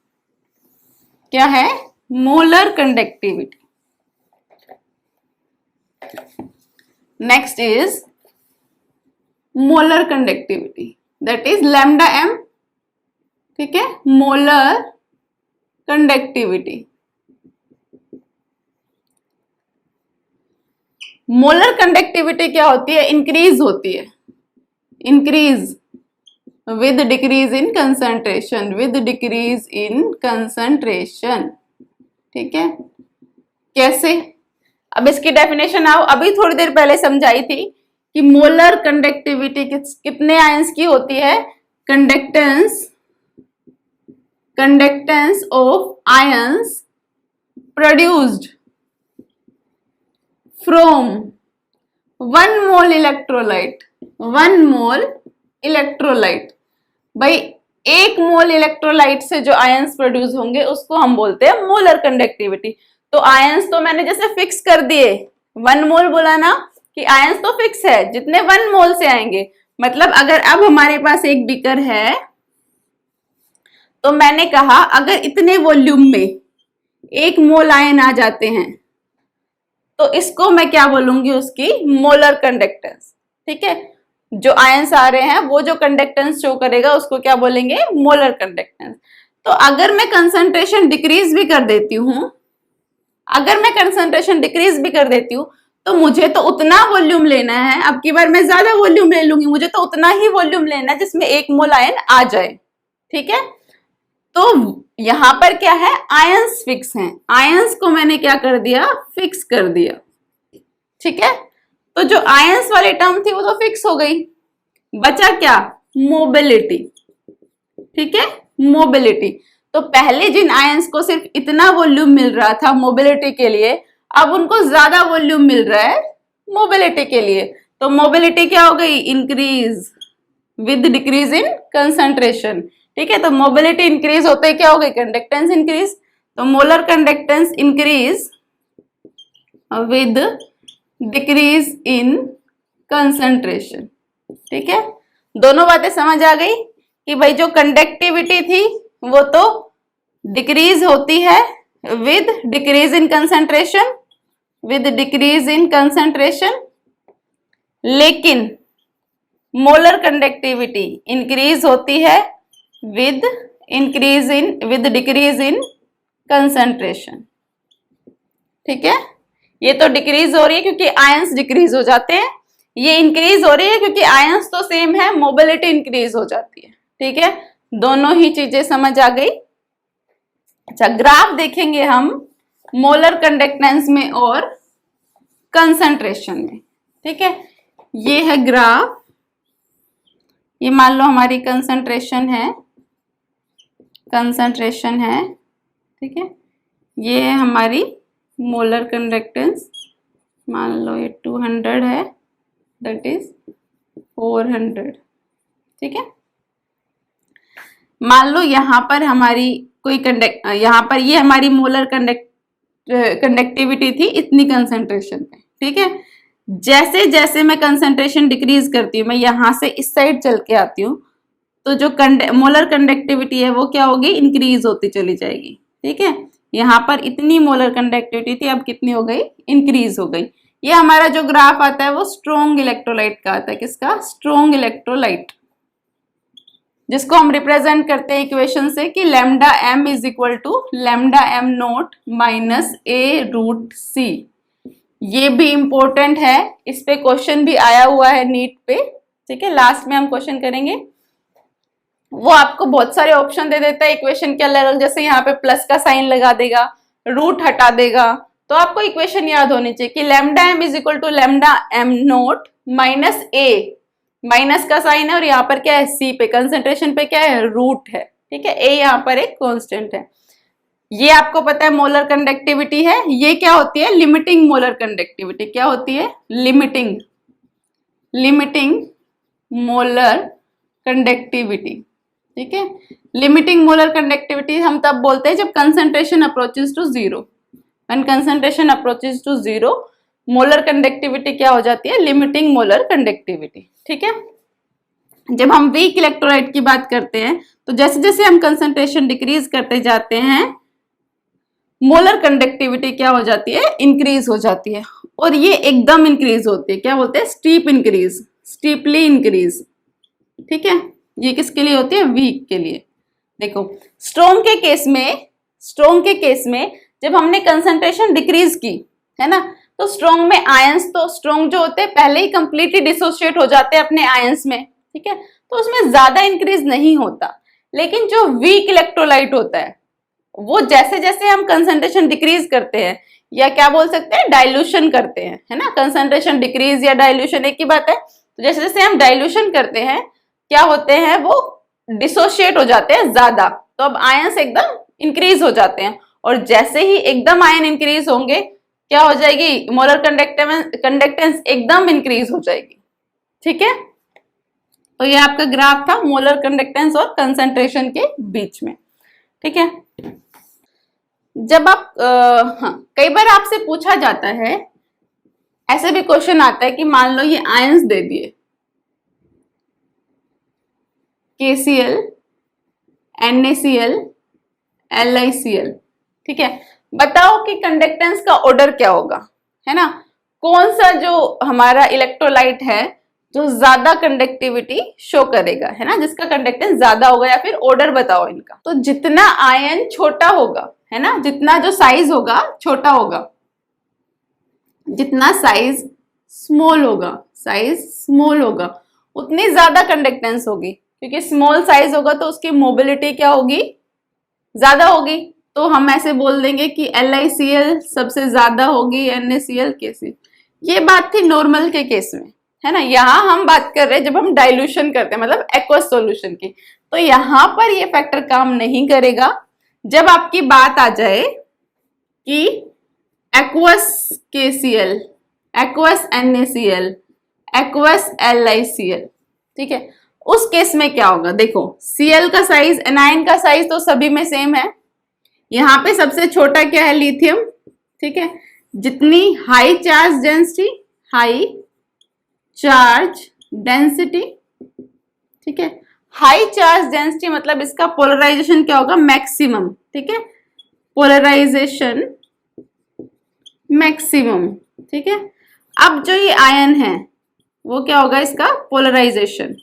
क्या है? Molar conductivity. Next is molar conductivity, that is lambda M. ठीक है, मोलर कंडक्टिविटी। मोलर कंडक्टिविटी क्या होती है? इंक्रीज होती है, increase with decrease in concentration, with decrease in concentration. ठीक है, कैसे? अब इसकी डेफिनेशन आओ, अभी थोड़ी देर पहले समझाई थी कि मोलर कंडक्टिविटी कितने आयंस की होती है? Conductance of ions produced from 1 mole electrolyte, 1 mole electrolyte. भाई 1 मोल इलेक्ट्रोलाइट से जो आयंस प्रोड्यूस होंगे उसको हम बोलते हैं मोलर कंडक्टिविटी। तो आयंस तो मैंने जैसे फिक्स कर दिए, 1 मोल बोला ना कि आयंस तो फिक्स है, जितने 1 मोल से आएंगे। मतलब अगर अब हमारे पास एक बीकर है तो मैंने कहा अगर इतने वॉल्यूम में 1 मोल आयन आ जाते हैं तो इसको मैं क्या बोलूंगी, उसकी मोलर कंडक्टेंस। ठीक है, जो आयंस आ रहे हैं वो जो कंडक्टेंस शो करेगा उसको क्या बोलेंगे, मोलर कंडक्टेंस। तो अगर मैं कंसंट्रेशन डिक्रीज भी कर देती हूं, अगर मैं कंसंट्रेशन डिक्रीज भी कर देती हूँ तो मुझे तो उतना वॉल्यूम लेना है, अब की बार मैं ज्यादा वॉल्यूम ले लूंगी, मुझे तो उतना ही वॉल्यूम लेना है जिसमें 1 मोल आयन आ जाए। ठीक है, तो यहां पर क्या है, आयंस फिक्स हैं, आयंस को मैंने क्या कर दिया, फिक्स कर दिया। ठीक है, तो जो आयंस वाली टर्म थी वो तो फिक्स हो गई, बचा क्या, मोबिलिटी। ठीक है, मोबिलिटी। तो पहले जिन आयंस को सिर्फ इतना वॉल्यूम मिल रहा था मोबिलिटी के लिए, अब उनको ज्यादा वॉल्यूम मिल रहा है मोबिलिटी के लिए। तो मोबिलिटी क्या हो गई, increase with decrease in concentration. ठीक है, तो मोबिलिटी इंक्रीज होते क्या हो गई, कंडक्टेंस इंक्रीज। तो molar conductance increase with decrease in concentration. ठीक है, दोनों बातें समझ आ गई कि भाई जो कंडक्टिविटी थी वो तो डिक्रीज होती है with decrease in concentration, with decrease in concentration, लेकिन मोलर कंडक्टिविटी इंक्रीज होती है विद डिक्रीज इन कंसंट्रेशन। ठीक है, ये तो डिक्रीज हो रही है क्योंकि आयंस डिक्रीज हो जाते हैं, ये इंक्रीज हो रही है क्योंकि आयंस तो सेम है, मोबिलिटी इंक्रीज हो जाती है। ठीक है, दोनों ही चीजें समझ आ गई। अच्छा, ग्राफ देखेंगे हम मोलर कंडक्टेंस में और कंसंट्रेशन में। ठीक है, ये है ग्राफ, ये मान लो हमारी कंसंट्रेशन है, कंसंट्रेशन है। ठीक है, ये है हमारी मोलर कंडक्टेंस, मान लो ये 200 है, दैट इज 400। ठीक है, मान लो यहाँ पर हमारी कोई यहाँ पर ये हमारी मोलर कंडक्टिविटी थी इतनी कंसंट्रेशन पे। ठीक है, जैसे जैसे मैं कंसंट्रेशन डिक्रीज करती हूँ, मैं यहाँ से इस साइड चल के आती हूँ, तो जो मोलर कंडक्टिविटी है वो क्या होगी, इंक्रीज होती चली जाएगी। ठीक है, यहाँ पर इतनी मोलर कंडक्टिविटी थी, अब कितनी हो गई, इंक्रीज हो गई। ये हमारा जो ग्राफ आता है वो स्ट्रॉन्ग इलेक्ट्रोलाइट का आता है, किसका, स्ट्रॉन्ग इलेक्ट्रोलाइट, जिसको हम रिप्रेजेंट करते हैं इक्वेशन से कि lambda M is equal to lambda M note minus A root C. ये भी इंपॉर्टेंट है, इस पे क्वेश्चन भी आया हुआ है नीट पे। ठीक है, लास्ट में हम क्वेश्चन करेंगे, वो आपको बहुत सारे ऑप्शन दे देता है इक्वेशन के अलग अलग, जैसे यहाँ पे प्लस का साइन लगा देगा, रूट हटा देगा, तो आपको इक्वेशन याद होनी चाहिए कि lambda M is equal to lambda M note minus A, minus का साइन है और यहाँ पर क्या है, सी पे कंसंट्रेशन पे क्या है, रूट है। ठीक है, ए यहाँ पर एक कांस्टेंट है। ये आपको पता है मोलर कंडक्टिविटी है, ये क्या होती है, लिमिटिंग मोलर कंडक्टिविटी। क्या होती है, लिमिटिंग मोलर कंडक्टिविटी। ठीक है, लिमिटिंग मोलर कंडक्टिविटी हम तब बोलते हैं जब concentration approaches to zero. When concentration approaches to zero, molar conductivity क्या हो जाती है, लिमिटिंग मोलर कंडक्टिविटी। ठीक है, जब हम वीक इलेक्ट्रोलाइट की बात करते हैं तो जैसे जैसे हम कंसंट्रेशन डिक्रीज करते जाते हैं, मोलर कंडक्टिविटी क्या हो जाती है, इंक्रीज हो जाती है, और ये एकदम इंक्रीज होती है, क्या बोलते हैं, स्टीप इंक्रीज, स्टीपली इंक्रीज। ठीक है, ये किसके लिए होती है, वीक के लिए। देखो स्ट्रॉन्ग के केस में जब हमने कंसंट्रेशन डिक्रीज की है ना, तो स्ट्रॉन्ग में आयंस, तो स्ट्रॉन्ग जो होते हैं पहले ही कंप्लीटली डिसोशिएट हो जाते हैं अपने आयंस में। ठीक है, तो उसमें ज्यादा इंक्रीज नहीं होता। लेकिन जो वीक इलेक्ट्रोलाइट होता है वो जैसे जैसे हम कंसंट्रेशन डिक्रीज करते हैं, या क्या बोल सकते हैं, डाइल्यूशन करते हैं, है ना, कंसंट्रेशन डिक्रीज या डाइल्यूशन एक ही बात है। तो जैसे जैसे हम डाइल्यूशन करते हैं क्या होते हैं, वो डिसोशिएट हो जाते हैं ज्यादा, तो अब आयंस एकदम इंक्रीज हो जाते हैं, और जैसे ही एकदम आयन इंक्रीज होंगे क्या हो जाएगी, मोलर कंडक्टेंस एकदम इंक्रीज हो जाएगी। ठीक है, तो ये आपका ग्राफ था मोलर कंडक्टेंस और कंसंट्रेशन के बीच में। ठीक है, जब आप हाँ, कई बार आपसे पूछा जाता है, ऐसे भी क्वेश्चन आता है कि मान लो ये आयंस दे दिए KCl, NaCl, LiCl। ठीक है, बताओ कि कंडक्टेंस का ऑर्डर क्या होगा, है ना, कौन सा जो हमारा इलेक्ट्रोलाइट है जो ज्यादा कंडक्टिविटी शो करेगा, है ना, जिसका कंडक्टेंस ज्यादा होगा, या फिर ऑर्डर बताओ इनका। तो जितना आयन छोटा होगा, है ना, जितना जो साइज होगा छोटा होगा, जितना साइज स्मॉल होगा उतनी ज्यादा कंडक्टेंस होगी, क्योंकि स्मॉल साइज होगा तो उसकी मोबिलिटी क्या होगी, ज्यादा होगी। तो हम ऐसे बोल देंगे कि LiCl सबसे ज्यादा होगी, NaCl KCl। ये बात थी नॉर्मल के केस में, है ना। यहाँ हम बात कर रहे हैं जब हम डाइल्यूशन करते हैं, मतलब एक्वस सॉल्यूशन की, तो यहाँ पर ये फैक्टर काम नहीं करेगा। जब आपकी बात आ जाए कि aqueous KCl, aqueous NaCl, aqueous LiCl, ठीक है, उस केस में क्या होगा, देखो Cl का साइज, एनायन का साइज तो सभी में सेम है। यहाँ पे सबसे छोटा क्या है, लिथियम। ठीक है, जितनी हाई चार्ज डेंसिटी, ठीक है, हाई चार्ज डेंसिटी मतलब इसका पोलराइजेशन क्या होगा, मैक्सिमम। ठीक है, पोलराइजेशन मैक्सिमम। ठीक है, अब जो ये आयन है वो क्या होगा, इसका पोलराइजेशन।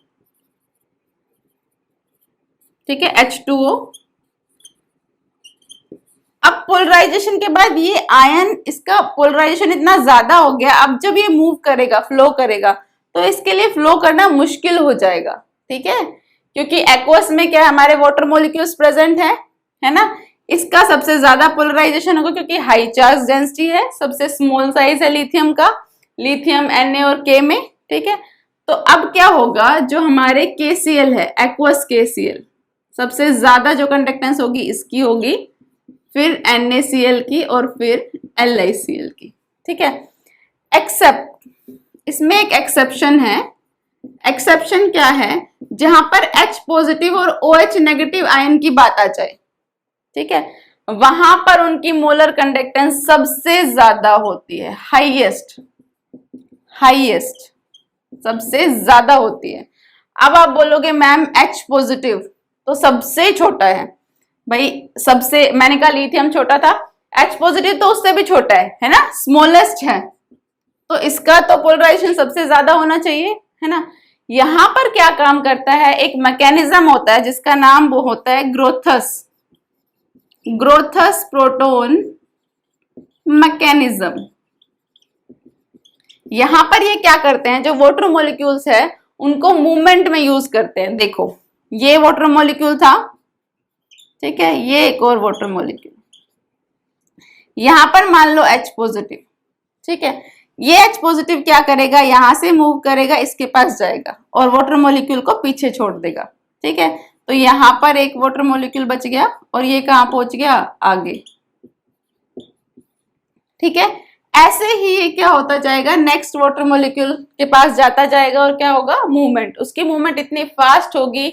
ठीक है, H2O। अब पोलराइजेशन के बाद ये आयन, इसका पोलराइजेशन इतना ज्यादा हो गया, अब जब ये मूव करेगा, फ्लो करेगा, तो इसके लिए फ्लो करना मुश्किल हो जाएगा। ठीक है, क्योंकि एक्वस में क्या है, हमारे वाटर मॉलिक्यूल्स प्रेजेंट है ना, इसका सबसे ज्यादा पोलराइजेशन होगा क्योंकि हाई चार्ज डेंसिटी है, सबसे स्मॉल साइज है लिथियम का, लिथियम Na और K में। ठीक है, तो अब क्या होगा, जो हमारे KCl है, एक्वस KCl, सबसे ज्यादा जो कंडक्टेंस होगी इसकी होगी, फिर NaCl की, और फिर LiCl की। ठीक है, एक्सेप्ट, इसमें एक एक्सेप्शन है। एक्सेप्शन क्या है, जहां पर H पॉजिटिव और OH नेगेटिव आयन की बात आ जाए, ठीक है, वहां पर उनकी मोलर कंडक्टेंस सबसे ज्यादा होती है, हाईएस्ट सबसे ज्यादा होती है। अब आप बोलोगे मैम H पॉजिटिव तो सबसे छोटा है, भाई सबसे, मैंने कहा लिथियम छोटा था, H पॉजिटिव तो उससे भी छोटा है ना, स्मॉलेस्ट है, तो इसका तो पोलराइजेशन सबसे ज्यादा होना चाहिए, है ना। यहां पर क्या काम करता है, एक मैकेनिज्म होता है जिसका नाम वो होता है ग्रोथस प्रोटोन मैकेनिज्म। यहां पर ये क्या करते हैं, जो वाटर मॉलिक्यूल्स है उनको मूवमेंट में यूज करते हैं। देखो ये वाटर मॉलिक्यूल था, ठीक है, ये एक और वाटर मॉलिक्यूल, यहां पर मान लो H पॉजिटिव, ठीक है, ये H पॉजिटिव क्या करेगा, यहां से मूव करेगा, इसके पास जाएगा और वाटर मॉलिक्यूल को पीछे छोड़ देगा। ठीक है, तो यहां पर एक वाटर मॉलिक्यूल बच गया और ये कहां पहुंच गया, आगे। ठीक है, ऐसे ही ये क्या होता जाएगा, नेक्स्ट वाटर मॉलिक्यूल के पास जाता जाएगा और क्या होगा, मूवमेंट, उसकी मूवमेंट इतनी फास्ट होगी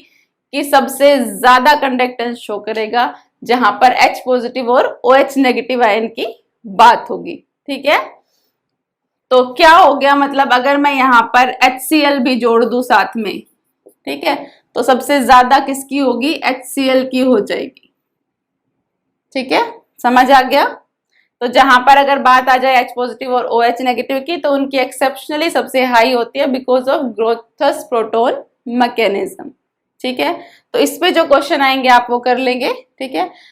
कि सबसे ज्यादा कंडक्टेंस शो करेगा, जहां पर H पॉजिटिव और OH नेगेटिव आयन की बात होगी। ठीक है, तो क्या हो गया, मतलब अगर मैं यहां पर HCl भी जोड़ दूं साथ में, ठीक है, तो सबसे ज्यादा किसकी होगी, HCl की हो जाएगी। ठीक है, समझ आ गया। तो जहां पर अगर बात आ जाए H पॉजिटिव और OH नेगेटिव की, तो उनकी एक्सेप्शनली सबसे हाई होती है बिकॉज ऑफ ग्रोथस प्रोटोन मैकेनिज्म। ठीक है, तो इस पे जो क्वेश्चन आएंगे आप वो कर लेंगे। ठीक है,